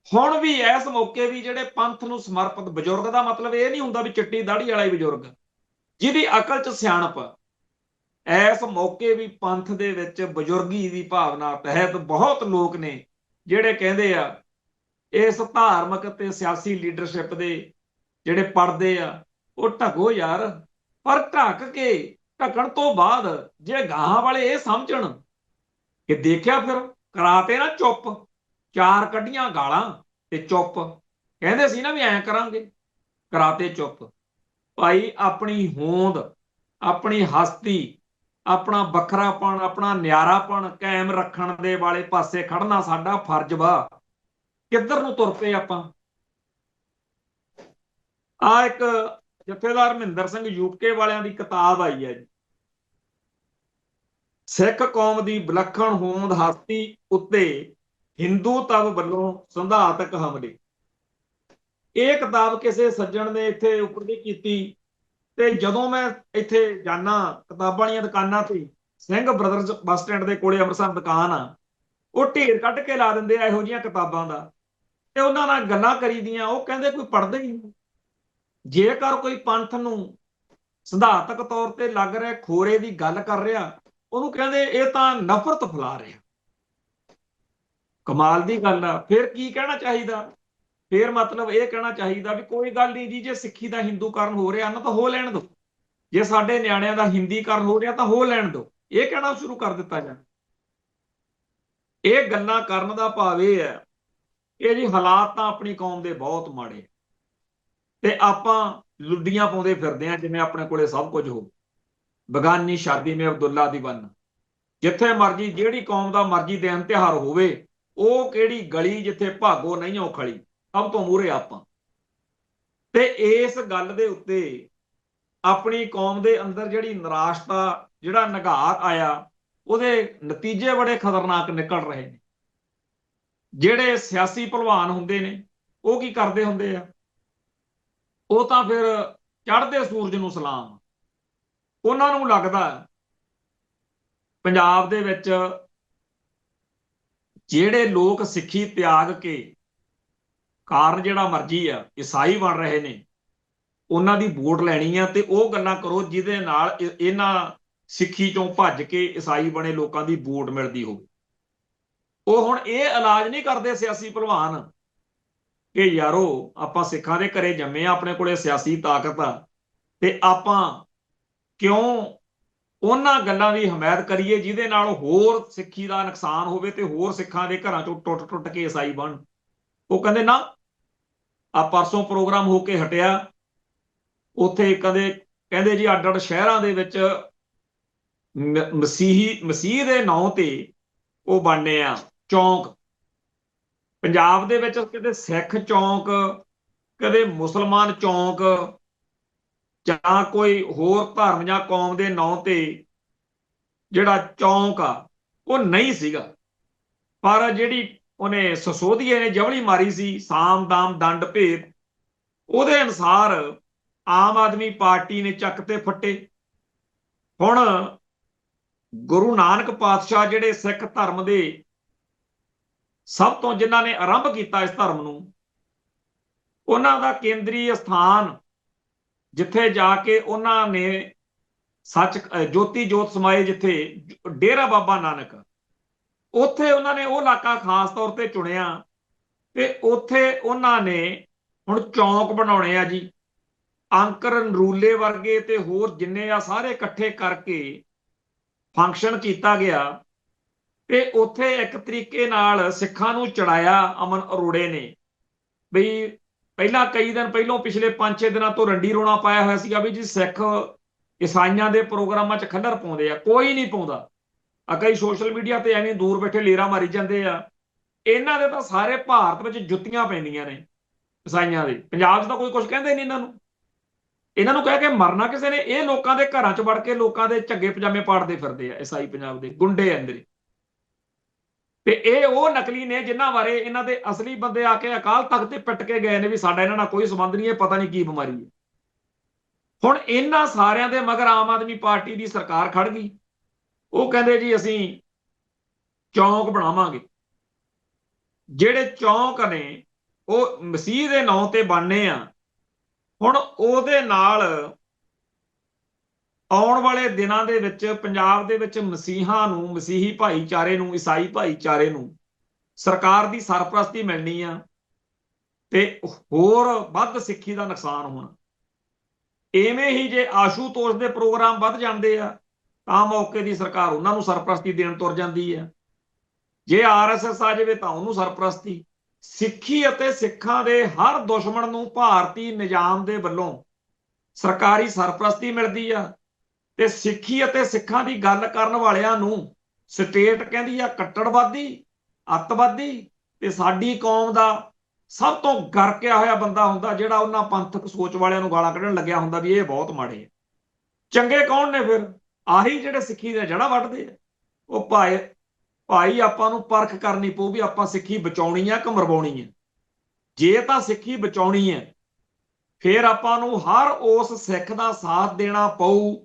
ਹੁਣ ਵੀ ਇਸ ਮੌਕੇ ਵੀ ਜਿਹੜੇ ਪੰਥ ਨੂੰ ਸਮਰਪਿਤ ਬਜ਼ੁਰਗ ਦਾ ਮਤਲਬ ਇਹ ਨਹੀਂ ਹੁੰਦਾ ਵੀ ਚਿੱਟੀ ਦਾੜੀ ਵਾਲਾ ਹੀ ਬਜ਼ੁਰਗ, ਜਿਹਦੀ ਅਕਲ 'ਚ ਸਿਆਣਪ, ਇਸ ਮੌਕੇ ਵੀ ਪੰਥ ਦੇ ਵਿੱਚ ਬਜ਼ੁਰਗੀ ਦੀ ਭਾਵਨਾ ਤਹਿਤ ਬਹੁਤ ਲੋਕ ਨੇ ਜਿਹੜੇ ਕਹਿੰਦੇ ਆ ਇਸ ਧਾਰਮਿਕ ਤੇ ਸਿਆਸੀ ਲੀਡਰਸ਼ਿਪ ਦੇ ਜਿਹੜੇ ਪੜਦੇ ਆ ਉਹ ਢਕੋ ਯਾਰ। ਪਰ ਢੱਕਣ ਤੋਂ ਬਾਅਦ ਜੇ ਗਾਹਾਂ ਵਾਲੇ ਇਹ ਸਮਝਣ ਕਿ ਦੇਖਿਆ ਫਿਰ ਕਰਾਤੇ ਨਾ ਚੁੱਪ, 4 ਕੱਢੀਆਂ ਗਾਲਾਂ ਤੇ ਚੁੱਪ, ਕਹਿੰਦੇ ਸੀ ਨਾ ਵੀ ਐਂ ਕਰਾਂਗੇ, ਕਰਾਤੇ ਚੁੱਪ। ਭਾਈ ਆਪਣੀ ਹੋਂਦ, ਆਪਣੀ ਹਸਤੀ, ਆਪਣਾ ਵੱਖਰਾਪਣ, ਆਪਣਾ ਨਿਆਰਾਪਣ ਕਾਇਮ ਰੱਖਣ ਦੇ ਵਾਲੇ ਪਾਸੇ ਖੜਨਾ ਸਾਡਾ ਫਰਜ਼ ਵਾ। ਕਿੱਧਰ ਨੂੰ ਤੁਰ ਪਏ ਆਪਾਂ। ਆ ਇੱਕ ਜਥੇਦਾਰ ਮਹਿੰਦਰ ਸਿੰਘ ਯੂਕੇ ਵਾਲਿਆਂ ਦੀ ਕਿਤਾਬ ਆਈ ਹੈ ਜੀ, ਸਿੱਖ ਕੌਮ ਦੀ ਵਿਲੱਖਣ ਹੋਂਦ ਹਸਤੀ ਉੱਤੇ ਹਿੰਦੂ ਤਵ ਵੱਲੋਂ ਸੰਧਾਤਕ ਹਮਲੇ। ਇਹ ਕਿਤਾਬ ਕਿਸੇ ਸੱਜਣ ਨੇ ਇੱਥੇ ਉਪਰਦੀ ਕੀਤੀ, ਤੇ ਜਦੋਂ ਮੈਂ ਇੱਥੇ ਜਾਣਾ ਕਿਤਾਬਾਂ ਵਾਲੀਆਂ ਦੁਕਾਨਾਂ ਤੇ, ਸਿੰਘ ਬ੍ਰਦਰਜ਼ ਬੱਸ ਸਟੈਂਡ ਦੇ ਕੋਲੇ ਅੰਮ੍ਰਿਤਸਰ ਦੁਕਾਨ ਆ, ਉਹ ਢੇਰ ਕੱਢ ਕੇ ਲਾ ਦਿੰਦੇ ਆ ਇਹੋ ਜਿਹੀਆਂ ਕਿਤਾਬਾਂ ਦਾ, ਤੇ ਉਹਨਾਂ ਨਾਲ ਗੱਲਾਂ ਕਰੀਦੀਆਂ। ਉਹ ਕਹਿੰਦੇ ਕੋਈ ਪੜ੍ਹਦਾ ਹੀ ਨਹੀਂ। ਜੇਕਰ ਕੋਈ ਪੰਥ ਨੂੰ ਸਿਧਾਂਤਕ ਤੌਰ ਤੇ ਲੱਗ ਰਿਹਾ ਖੋਰੇ ਦੀ ਗੱਲ ਕਰ ਰਿਹਾ, ਉਹਨੂੰ ਕਹਿੰਦੇ ਇਹ ਤਾਂ ਨਫ਼ਰਤ ਫੈਲਾ ਰਿਹਾ। ਕਮਾਲ ਦੀ ਗੱਲ ਆ। ਫਿਰ ਕੀ ਕਹਿਣਾ ਚਾਹੀਦਾ? ਫਿਰ ਮਤਲਬ ਇਹ ਕਹਿਣਾ ਚਾਹੀਦਾ ਵੀ ਕੋਈ ਗੱਲ ਨਹੀਂ ਜੀ, ਜੇ ਸਿੱਖੀ ਦਾ ਹਿੰਦੂਕਰਨ ਹੋ ਰਿਹਾ ਨਾ ਤਾਂ ਹੋ ਲੈਣ ਦਿਓ, ਜੇ ਸਾਡੇ ਨਿਆਣਿਆਂ ਦਾ ਹਿੰਦੀਕਰਨ ਹੋ ਰਿਹਾ ਤਾਂ ਹੋ ਲੈਣ ਦਿਓ। ਇਹ ਕਹਿਣਾ ਸ਼ੁਰੂ ਕਰ ਦਿੱਤਾ ਜਾਂਦਾ। ਇਹ ਗੱਲਾਂ ਕਰਨ ਦਾ ਭਾਵ ਇਹ ਹੈ ਕਿ ਜੀ ਹਾਲਾਤ ਤਾਂ ਆਪਣੀ ਕੌਮ ਦੇ ਬਹੁਤ ਮਾੜੇ, ਤੇ ਆਪਾਂ ਲੁੱਡੀਆਂ ਪਾਉਂਦੇ ਫਿਰਦੇ ਆ ਜਿਵੇਂ ਆਪਣੇ ਕੋਲੇ ਸਭ ਕੁਝ ਹੋ। ਬਗਾਨੀ ਸ਼ਾਦੀ ਮੇ ਅਬਦੁੱਲਾ ਦੀ ਬਨ, ਜਿੱਥੇ ਮਰਜੀ ਜਿਹੜੀ ਕੌਮ ਦਾ ਮਰਜੀ ਦਿਨ ਤਿਉਹਾਰ ਹੋਵੇ, ਉਹ ਕਿਹੜੀ ਗਲੀ ਜਿੱਥੇ ਭਾਗੋ ਨਹੀਂ ਉਹ ਖੜੀ, ਸਭ ਤੋਂ ਮੂਹਰੇ ਆਪਾਂ। ਤੇ ਇਸ ਗੱਲ ਦੇ ਉੱਤੇ ਆਪਣੀ ਕੌਮ ਦੇ ਅੰਦਰ ਜਿਹੜੀ ਨਿਰਾਸ਼ਤਾ, ਜਿਹੜਾ ਨਿਘਾਰ ਆਇਆ, ਉਹਦੇ ਨਤੀਜੇ ਬੜੇ ਖਤਰਨਾਕ ਨਿਕਲ ਰਹੇ ਨੇ। ਜਿਹੜੇ ਸਿਆਸੀ ਭਲਵਾਨ ਹੁੰਦੇ ਨੇ ਉਹ ਕੀ ਕਰਦੇ ਹੁੰਦੇ ਆ? ਉਹ ਤਾਂ ਫਿਰ ਚੜ੍ਹਦੇ ਸੂਰਜ ਨੂੰ ਸਲਾਮ। ਉਹਨਾਂ ਨੂੰ ਲੱਗਦਾ ਪੰਜਾਬ ਦੇ ਵਿੱਚ ਜਿਹੜੇ ਲੋਕ ਸਿੱਖੀ ਤਿਆਗ ਕੇ, ਕਾਰਨ ਜਿਹੜਾ ਮਰਜੀ ਆ, ਈਸਾਈ ਬਣ ਰਹੇ ਨੇ, ਉਹਨਾਂ ਦੀ ਵੋਟ ਲੈਣੀ ਆ, ਤੇ ਉਹ ਗੱਲਾਂ ਕਰੋ ਜਿਹਦੇ ਨਾਲ ਇਹਨਾਂ ਸਿੱਖੀ ਚੋਂ ਭੱਜ ਕੇ ਈਸਾਈ ਬਣੇ ਲੋਕਾਂ ਦੀ ਵੋਟ ਮਿਲਦੀ ਹੋਵੇ। ਉਹ ਹੁਣ ਇਹ ਇਲਾਜ ਨਹੀਂ ਕਰਦੇ ਸਿਆਸੀ ਭਲਵਾਨ ਕਿ ਯਾਰੋ ਆਪਾਂ ਸਿੱਖਾਂ ਦੇ ਘਰੇ ਜੰਮੇ ਆ, ਆਪਣੇ ਕੋਲੇ ਸਿਆਸੀ ਤਾਕਤ ਆ, ਤੇ ਆਪਾਂ ਕਿਉਂ ਉਹਨਾਂ ਗੱਲਾਂ ਦੀ ਹਮਾਇਤ ਕਰੀਏ ਜਿਹਦੇ ਨਾਲ ਹੋਰ ਸਿੱਖੀ ਦਾ ਨੁਕਸਾਨ ਹੋਵੇ ਤੇ ਹੋਰ ਸਿੱਖਾਂ ਦੇ ਘਰਾਂ ਚੋਂ ਟੁੱਟ ਟੁੱਟ ਕੇ ਈਸਾਈ ਬਣ। ਉਹ ਕਹਿੰਦੇ ਨਾ, ਆ ਪਰਸੋਂ ਪ੍ਰੋਗਰਾਮ ਹੋ ਕੇ ਹਟਿਆ, ਉੱਥੇ ਕਹਿੰਦੇ ਜੀ ਅੱਡ ਅੱਡ ਸ਼ਹਿਰਾਂ ਦੇ ਵਿੱਚ ਮਸੀਹ ਦੇ ਨਾਂ ਤੇ ਉਹ ਬਣਨੇ ਆ ਚੌਂਕ। ਪੰਜਾਬ ਦੇ ਵਿੱਚ ਕਿਤੇ ਸਿੱਖ ਚੌਂਕ, ਕਦੇ ਮੁਸਲਮਾਨ ਚੌਂਕ, ਜਾਂ ਕੋਈ ਹੋਰ ਧਰਮ ਜਾਂ ਕੌਮ ਦੇ ਨਾਂ ਤੇ ਜਿਹੜਾ ਚੌਂਕ ਆ ਉਹ ਨਹੀਂ ਸੀਗਾ। ਪਰ ਜਿਹੜੀ ਉਹਨੇ ਸਸੋਦੀਏ ਨੇ ਜਵਲੀ ਮਾਰੀ ਸੀ, ਸਾਮ ਦਾਮ ਦੰਡ ਭੇਦ, ਉਹਦੇ ਅਨੁਸਾਰ ਆਮ ਆਦਮੀ ਪਾਰਟੀ ਨੇ ਚੱਕ ਤੇ ਫੱਟੇ। ਹੁਣ ਗੁਰੂ ਨਾਨਕ ਪਾਤਸ਼ਾਹ ਜਿਹੜੇ ਸਿੱਖ ਧਰਮ ਦੇ ਸਭ ਤੋਂ, ਜਿਨ੍ਹਾਂ ਨੇ ਆਰੰਭ ਕੀਤਾ ਇਸ ਧਰਮ ਨੂੰ, ਉਹਨਾਂ ਦਾ ਕੇਂਦਰੀ ਸਥਾਨ ਜਿੱਥੇ ਜਾ ਕੇ ਉਹਨਾਂ ਨੇ ਸੱਚ ਜੋਤੀ ਜੋਤ ਸਮਾਏ, ਜਿੱਥੇ ਡੇਰਾ ਬਾਬਾ ਨਾਨਕ, ਉੱਥੇ ਉਹਨਾਂ ਨੇ ਉਹ ਇਲਾਕਾ ਖਾਸ ਤੌਰ ਤੇ ਚੁਣਿਆ, ਤੇ ਉੱਥੇ ਉਹਨਾਂ ਨੇ ਹੁਣ ਚੌਂਕ ਬਣਾਉਣੇ ਆ ਜੀ। ਅੰਕਰ ਨਰੂਲੇ ਵਰਗੇ ਤੇ ਹੋਰ ਜਿੰਨੇ ਆ ਸਾਰੇ ਇਕੱਠੇ ਕਰਕੇ ਫੰਕਸ਼ਨ ਕੀਤਾ ਗਿਆ, ਤੇ ਉੱਥੇ ਇੱਕ ਤਰੀਕੇ ਨਾਲ ਸਿੱਖਾਂ ਨੂੰ ਚੜਾਇਆ ਅਮਨ ਅਰੋੜੇ ਨੇ। ਬਈ ਪਹਿਲਾਂ ਕਈ ਦਿਨ ਪਹਿਲੋਂ, ਪਿਛਲੇ 5-6 ਦਿਨਾਂ ਤੋਂ ਰੰਡੀ ਰੋਣਾ ਪਾਇਆ ਹੋਇਆ ਸੀਗਾ ਵੀ ਜੀ ਸਿੱਖ ਈਸਾਈਆਂ ਦੇ ਪ੍ਰੋਗਰਾਮਾਂ 'ਚ ਖੱਲਰ ਪਾਉਂਦੇ ਆ। ਕੋਈ ਨਹੀਂ ਪਾਉਂਦਾ। ਕਈ ਸੋਸ਼ਲ ਮੀਡੀਆ ਤੇ ਐਵੇਂ ਦੂਰ ਬੈਠੇ ਲੇਰਾ ਮਾਰੀ ਜਾਂਦੇ ਆ। ਇਹਨਾਂ ਦੇ ਤਾਂ ਸਾਰੇ ਭਾਰਤ ਵਿੱਚ ਜੁੱਤੀਆਂ ਪੈਂਦੀਆਂ ਨੇ ਈਸਾਈਆਂ ਦੇ। ਪੰਜਾਬ 'ਚ ਤਾਂ ਕੋਈ ਕੁਝ ਕਹਿੰਦੇ ਨਹੀਂ ਇਹਨਾਂ ਨੂੰ। ਇਹਨਾਂ ਨੂੰ ਕਹਿ ਕੇ ਮਰਨਾ ਕਿਸੇ ਨੇ। ਇਹ ਲੋਕਾਂ ਦੇ ਘਰਾਂ 'ਚ ਵੜ ਕੇ ਲੋਕਾਂ ਦੇ ਝੱਗੇ ਪਜਾਮੇ ਪਾੜਦੇ ਫਿਰਦੇ ਆ ਈਸਾਈ ਪੰਜਾਬ ਦੇ ਗੁੰਡੇ ਅੰਦਰ। ਤੇ ਇਹ ਉਹ ਨਕਲੀ ਨੇ ਜਿਨ੍ਹਾਂ ਬਾਰੇ ਇਹਨਾਂ ਦੇ ਅਸਲੀ ਬੰਦੇ ਆ ਕੇ ਅਕਾਲ ਤਖਤ ਤੇ ਪਿੱਟ ਕੇ ਗਏ ਨੇ ਵੀ ਸਾਡਾ ਇਹਨਾਂ ਨਾਲ ਕੋਈ ਸੰਬੰਧ ਨਹੀਂ, ਇਹ ਪਤਾ ਨਹੀਂ ਕੀ ਬਿਮਾਰੀ ਹੈ। ਹੁਣ ਇਹਨਾਂ ਸਾਰਿਆਂ ਦੇ ਮਗਰ ਆਮ ਆਦਮੀ ਪਾਰਟੀ ਦੀ ਸਰਕਾਰ ਖੜ ਗਈ। ਉਹ ਕਹਿੰਦੇ ਜੀ ਅਸੀਂ ਚੌਂਕ ਬਣਾਵਾਂਗੇ। ਜਿਹੜੇ ਚੌਂਕ ਨੇ ਉਹ ਮਸੀਹ ਦੇ ਨਾਂ ਤੇ ਬਣਨੇ ਆ। ਹੁਣ ਉਹਦੇ ਨਾਲ ਆਉਣ ਵਾਲੇ ਦਿਨਾਂ ਦੇ ਵਿੱਚ ਪੰਜਾਬ ਦੇ ਵਿੱਚ ਮਸੀਹਾਂ ਨੂੰ, ਮਸੀਹੀ ਭਾਈਚਾਰੇ ਨੂੰ, ਈਸਾਈ ਭਾਈਚਾਰੇ ਨੂੰ ਸਰਕਾਰ ਦੀ ਸਰਪ੍ਰਸਤੀ ਮਿਲਣੀ ਆ, ਤੇ ਹੋਰ ਵੱਧ ਸਿੱਖੀ ਦਾ ਨੁਕਸਾਨ ਹੋਣਾ। ਐਵੇਂ ਹੀ ਜੇ ਆਸ਼ੂਤੋਸ਼ ਦੇ ਪ੍ਰੋਗਰਾਮ ਵੱਧ ਜਾਂਦੇ ਆ ਤਾਂ ਮੌਕੇ ਦੀ ਸਰਕਾਰ ਉਹਨਾਂ ਨੂੰ ਸਰਪ੍ਰਸਤੀ ਦੇਣ ਤੁਰ ਜਾਂਦੀ ਆ। ਜੇ ਆਰਐਸਐਸ ਆ ਜਾਵੇ ਤਾਂ ਉਹਨੂੰ ਸਰਪ੍ਰਸਤੀ। ਸਿੱਖੀ ਅਤੇ ਸਿੱਖਾਂ ਦੇ ਹਰ ਦੁਸ਼ਮਣ ਨੂੰ ਭਾਰਤੀ ਨਿਜ਼ਾਮ ਦੇ ਵੱਲੋਂ ਸਰਕਾਰੀ ਸਰਪ੍ਰਸਤੀ ਮਿਲਦੀ ਆ, ਤੇ ਸਿੱਖੀ ਅਤੇ ਸਿੱਖਾਂ ਦੀ ਗੱਲ ਕਰਨ ਵਾਲਿਆਂ ਨੂੰ ਸਟੇਟ ਕਹਿੰਦੀ ਆ ਕੱਟੜਵਾਦੀ, ਅੱਤਵਾਦੀ। ਤੇ ਸਾਡੀ ਕੌਮ ਦਾ ਸਭ ਤੋਂ ਗਰਕਿਆ ਹੋਇਆ ਬੰਦਾ ਹੁੰਦਾ ਜਿਹੜਾ ਉਹਨਾਂ ਪੰਥਕ ਸੋਚ ਵਾਲਿਆਂ ਨੂੰ ਗਾਲਾਂ ਕੱਢਣ ਲੱਗਿਆ ਹੁੰਦਾ ਵੀ ਇਹ ਬਹੁਤ ਮਾੜੇ ਆ। ਚੰਗੇ ਕੌਣ ਨੇ ਫਿਰ? ਆਹੀ ਜਿਹੜੇ ਸਿੱਖੀ ਦੀਆਂ ਜੜ੍ਹਾਂ ਵੱਢਦੇ ਆ। ਉਹ ਭਾਈ ਆਪਾਂ ਨੂੰ ਪਰਖ ਕਰਨੀ ਪਊ ਵੀ ਆਪਾਂ ਸਿੱਖੀ ਬਚਾਉਣੀ ਆ ਕਿ ਮਰਵਾਉਣੀ ਆ। ਜੇ ਤਾਂ ਸਿੱਖੀ ਬਚਾਉਣੀ ਹੈ ਫਿਰ ਆਪਾਂ ਨੂੰ ਹਰ ਉਸ ਸਿੱਖ ਦਾ ਸਾਥ ਦੇਣਾ ਪਊ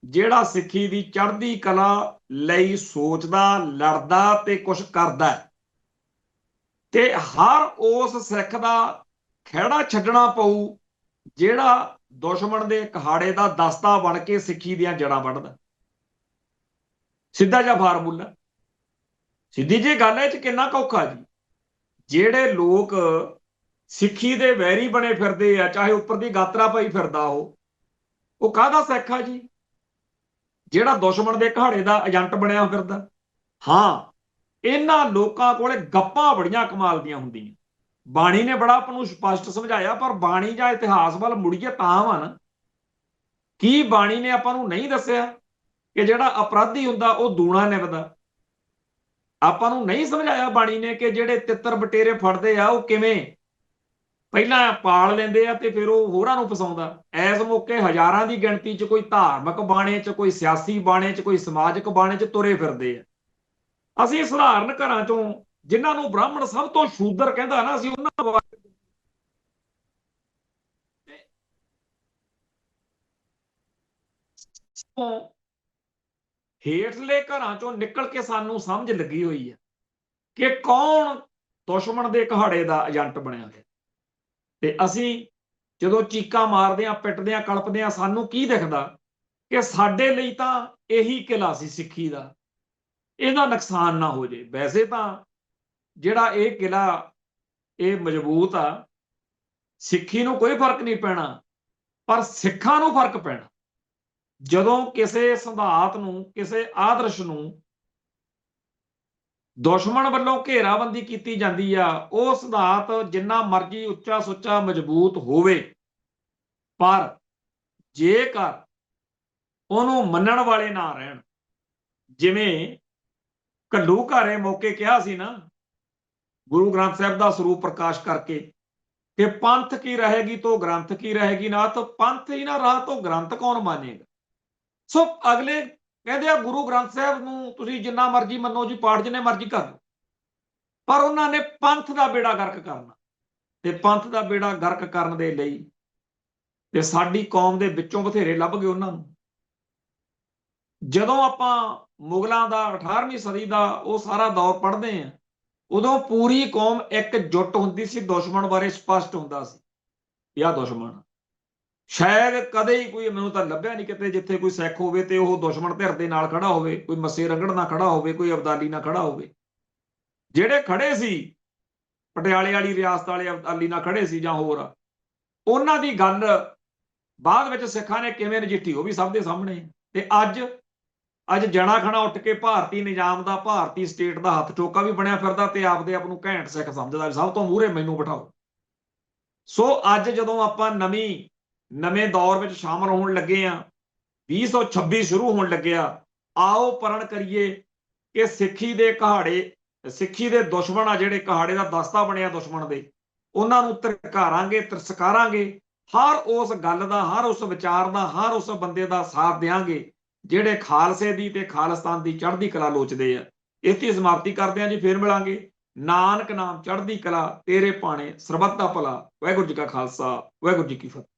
ਜਿਹੜਾ ਸਿੱਖੀ ਦੀ ਚੜ੍ਹਦੀ ਕਲਾ ਲਈ ਸੋਚਦਾ, ਲੜਦਾ ਤੇ ਕੁਝ ਕਰਦਾ। ਤੇ ਹਰ ਉਸ ਸਿੱਖ ਦਾ ਖਹਿੜਾ ਛੱਡਣਾ ਪਊ ਜਿਹੜਾ ਦੁਸ਼ਮਣ ਦੇ ਕਹਾੜੇ ਦਾ ਦਸਤਾ ਬਣ ਕੇ ਸਿੱਖੀ ਦੀਆਂ ਜੜ੍ਹਾਂ ਵੱਢਦਾ। ਸਿੱਧਾ ਜਿਹਾ ਫਾਰਮੂਲਾ, ਸਿੱਧੀ ਜਿਹੀ ਗੱਲ ਹੈ। ਇਹ 'ਚ ਕਿੰਨਾ ਕੁ ਔਖਾ ਜੀ। ਜਿਹੜੇ ਲੋਕ ਸਿੱਖੀ ਦੇ ਵੈਰੀ ਬਣੇ ਫਿਰਦੇ ਆ, ਚਾਹੇ ਉੱਪਰ ਦੀ ਗਾਤਰਾ ਪਾਈ ਫਿਰਦਾ ਉਹ ਕਾਹਦਾ ਸਿੱਖ ਆ ਜੀ? ਜਿਹੜਾ ਦੁਸ਼ਮਣ ਦੇ ਘਾੜੇ ਦਾ ਏਜੰਟ ਬਣਿਆ ਫਿਰਦਾ। ਹਾਂ, ਇਹਨਾਂ ਲੋਕਾਂ ਕੋਲੇ ਗੱਪਾਂ ਬੜੀਆਂ ਕਮਾਲ ਦੀਆਂ ਹੁੰਦੀਆਂ। ਬਾਣੀ ਨੇ ਬੜਾ ਆਪਾਂ ਨੂੰ ਸਪਸ਼ਟ ਸਮਝਾਇਆ, ਪਰ ਬਾਣੀ ਜਾਂ ਇਤਿਹਾਸ ਵੱਲ ਮੁੜੀਏ ਤਾਂ ਵਾ ਨਾ। ਕੀ ਬਾਣੀ ਨੇ ਆਪਾਂ ਨੂੰ ਨਹੀਂ ਦੱਸਿਆ ਕਿ ਜਿਹੜਾ ਅਪਰਾਧੀ ਹੁੰਦਾ ਉਹ ਦੂਣਾ ਨਿਭਦਾ? ਆਪਾਂ ਨੂੰ ਨਹੀਂ ਸਮਝਾਇਆ ਬਾਣੀ ਨੇ ਕਿ ਜਿਹੜੇ ਤਿੱਤਰ ਬਟੇਰੇ ਫੜਦੇ ਆ ਉਹ ਕਿਵੇਂ ਪਹਿਲਾਂ ਪਾਲ ਲੈਂਦੇ ਆ ਤੇ ਫਿਰ ਉਹ ਹੋਰਾਂ ਨੂੰ ਫਸਾਉਂਦਾ। ਇਸ ਮੌਕੇ ਹਜ਼ਾਰਾਂ ਦੀ ਗਿਣਤੀ 'ਚ ਕੋਈ ਧਾਰਮਿਕ ਬਾਣੇ 'ਚ, ਕੋਈ ਸਿਆਸੀ ਬਾਣੇ 'ਚ, ਕੋਈ ਸਮਾਜਿਕ ਬਾਣੇ 'ਚ ਤੁਰੇ ਫਿਰਦੇ ਆ। ਅਸੀਂ ਸਧਾਰਨ ਘਰਾਂ 'ਚੋਂ ਜਿਨ੍ਹਾਂ ਨੂੰ ਬ੍ਰਾਹਮਣ ਸਭ ਤੋਂ ਸ਼ੂਦਰ ਕਹਿੰਦਾ ਨਾ, ਅਸੀਂ ਉਹਨਾਂ ਹੇਠਲੇ ਘਰਾਂ 'ਚੋਂ ਨਿਕਲ ਕੇ ਸਾਨੂੰ ਸਮਝ ਲੱਗੀ ਹੋਈ ਹੈ ਕਿ ਕੌਣ ਦੁਸ਼ਮਣ ਦੇ ਕਹਾੜੇ ਦਾ ਏਜੰਟ ਬਣਿਆ ਹੋਇਆ। ਤੇ ਅਸੀਂ ਜਦੋਂ ਚੀਕਾਂ ਮਾਰਦੇ ਆ, ਪਿੱਟਦੇ ਆ, ਕਲਪਦੇ ਆ, ਸਾਨੂੰ ਕੀ ਦਿਖਦਾ ਕਿ ਸਾਡੇ ਲਈ ਤਾਂ ਇਹੀ ਕਿਲਾ ਸੀ ਸਿੱਖੀ ਦਾ, ਇਹਦਾ ਨੁਕਸਾਨ ਨਾ ਹੋ ਜੇ। ਵੈਸੇ ਤਾਂ ਜਿਹੜਾ ਇਹ ਕਿਲਾ ਇਹ ਮਜ਼ਬੂਤ ਆ, ਸਿੱਖੀ ਨੂੰ ਕੋਈ ਫਰਕ ਨਹੀਂ ਪੈਣਾ, ਪਰ ਸਿੱਖਾਂ ਨੂੰ ਫਰਕ ਪੈਣਾ ਜਦੋਂ ਕਿਸੇ ਸਿਧਾਂਤ ਨੂੰ, ਕਿਸੇ ਆਦਰਸ਼ ਨੂੰ ਦੁਸ਼ਮਣ ਵੱਲੋਂ ਘੇਰਾਬੰਦੀ ਕੀਤੀ ਜਾਂਦੀ ਆ। ਉਹ ਸਿਧਾਂਤ ਜਿੰਨਾ ਮਰਜ਼ੀ ਉੱਚਾ ਸੁੱਚਾ ਮਜ਼ਬੂਤ ਹੋਵੇ, ਪਰ ਜੇਕਰ ਉਹਨੂੰ ਮੰਨਣ ਵਾਲੇ ਨਾ ਰਹਿਣ, ਜਿਵੇਂ ਘੱਲੂਘਾਰੇ ਮੌਕੇ ਕਿਹਾ ਸੀ ਨਾ ਗੁਰੂ ਗ੍ਰੰਥ ਸਾਹਿਬ ਦਾ ਸਰੂਪ ਪ੍ਰਕਾਸ਼ ਕਰਕੇ ਕਿ ਪੰਥ ਕੀ ਰਹੇਗੀ ਤੋ ਗ੍ਰੰਥ ਕੀ ਰਹੇਗੀ, ਨਾ ਤਾਂ ਪੰਥ ਹੀ ਨਾ ਰਹਾ ਤੋ ਗ੍ਰੰਥ ਕੌਣ ਮਾਨੇਗਾ। ਸੋ ਅਗਲੇ ਕਹਿੰਦੇ ਆ ਗੁਰੂ ਗ੍ਰੰਥ ਸਾਹਿਬ ਨੂੰ ਤੁਸੀਂ ਜਿੰਨਾ ਮਰਜ਼ੀ ਮੰਨੋ ਜੀ, ਪਾਠ ਜਿੰਨੇ ਮਰਜ਼ੀ ਕਰ ਲਓ, ਪਰ ਉਹਨਾਂ ਨੇ ਪੰਥ ਦਾ ਬੇੜਾ ਗਰਕ ਕਰਨਾ। ਤੇ ਪੰਥ ਦਾ ਬੇੜਾ ਗਰਕ ਕਰਨ ਦੇ ਲਈ ਤੇ ਸਾਡੀ ਕੌਮ ਦੇ ਵਿੱਚੋਂ ਬਥੇਰੇ ਲੱਭ ਗਏ ਉਹਨਾਂ ਨੂੰ। ਜਦੋਂ ਆਪਾਂ ਮੁਗਲਾਂ ਦਾ 18ਵੀਂ ਸਦੀ ਦਾ ਉਹ ਸਾਰਾ ਦੌਰ ਪੜ੍ਹਦੇ ਆ, ਉਦੋਂ ਪੂਰੀ ਕੌਮ ਇਕਜੁੱਟ ਹੁੰਦੀ ਸੀ, ਦੁਸ਼ਮਣ ਬਾਰੇ ਸਪਸ਼ਟ ਹੁੰਦਾ ਸੀ ਕਿ ਆਹ ਦੁਸ਼ਮਣ। ਸ਼ਾਇਦ ਕਦੇ ਹੀ ਕੋਈ ਮੈਨੂੰ ਤਾਂ ਲੱਭਿਆ ਨਹੀਂ ਕਿਤੇ ਜਿੱਥੇ ਕੋਈ ਸਿੱਖ ਹੋਵੇ ਤੇ ਉਹ ਦੁਸ਼ਮਣ ਧਿਰ ਦੇ ਨਾਲ ਖੜਾ ਹੋਵੇ, ਕੋਈ ਮੱਸੇ ਰੰਗੜ ਨਾਲ ਖੜਾ ਹੋਵੇ, ਕੋਈ ਅਬਦਾਲੀ ਨਾਲ ਖੜਾ ਹੋਵੇ। ਜਿਹੜੇ ਖੜੇ ਸੀ ਪਟਿਆਲੇ ਵਾਲੀ ਰਿਆਸਤ ਵਾਲੇ ਅਬਦਾਲੀ ਨਾਲ ਖੜੇ ਸੀ ਜਾਂ ਹੋਰ, ਉਹਨਾਂ ਦੀ ਗੱਲ ਬਾਅਦ ਵਿੱਚ ਸਿੱਖਾਂ ਨੇ ਕਿਵੇਂ ਨਜਿੱਠੀ ਉਹ ਵੀ ਸਭ ਦੇ ਸਾਹਮਣੇ। ਤੇ ਅੱਜ ਜਣਾ ਖਣਾ ਉੱਠ ਕੇ ਭਾਰਤੀ ਨਿਜ਼ਾਮ ਦਾ, ਭਾਰਤੀ ਸਟੇਟ ਦਾ ਹੱਥ ਚੋਕਾ ਵੀ ਬਣਿਆ ਫਿਰਦਾ ਤੇ ਆਪਦੇ ਆਪ ਨੂੰ ਘੈਂਟ ਸਿੱਖ ਸਮਝਦਾ, ਸਭ ਤੋਂ ਮੂਹਰੇ ਮੈਨੂੰ ਬਿਠਾਓ। ਸੋ ਅੱਜ ਜਦੋਂ ਆਪਾਂ ਨਵੇਂ ਦੌਰ ਵਿੱਚ ਸ਼ਾਮਲ ਹੋਣ ਲੱਗੇ ਆ, 2026 ਸ਼ੁਰੂ ਹੋਣ ਲੱਗਿਆ, ਆਓ ਪਰਣ ਕਰੀਏ ਕਿ ਸਿੱਖੀ ਦੇ ਕਹਾੜੇ, ਸਿੱਖੀ ਦੇ ਦੁਸ਼ਮਣ ਆ ਜਿਹੜੇ ਕਹਾੜੇ ਦਾ ਦਸਤਾ ਬਣਿਆ ਦੁਸ਼ਮਣ ਦੇ, ਉਹਨਾਂ ਨੂੰ ਧਰਕਾਰਾਂਗੇ, ਤਿਰਸਕਾਰਾਂਗੇ। ਹਰ ਉਸ ਗੱਲ ਦਾ, ਹਰ ਉਸ ਵਿਚਾਰ ਦਾ, ਹਰ ਉਸ ਬੰਦੇ ਦਾ ਸਾਥ ਦਿਆਂਗੇ ਜਿਹੜੇ ਖਾਲਸੇ ਦੀ ਤੇ ਖਾਲਿਸਤਾਨ ਦੀ ਚੜ੍ਹਦੀ ਕਲਾ ਲੋਚਦੇ ਆ। ਇਸ ਦੀ ਸਮਾਪਤੀ ਕਰਦੇ ਆ ਜੀ, ਫੇਰ ਮਿਲਾਂਗੇ। ਨਾਨਕ ਨਾਮ ਚੜ੍ਹਦੀ ਕਲਾ ਤੇਰੇ ਭਾਣੇ ਸਰਬੱਤ ਦਾ ਭਲਾ। ਵਾਹਿਗੁਰੂ ਜੀ ਕਾ ਖਾਲਸਾ, ਵਾਹਿਗੁਰੂ ਜੀ ਕੀ ਫਤਿਹ।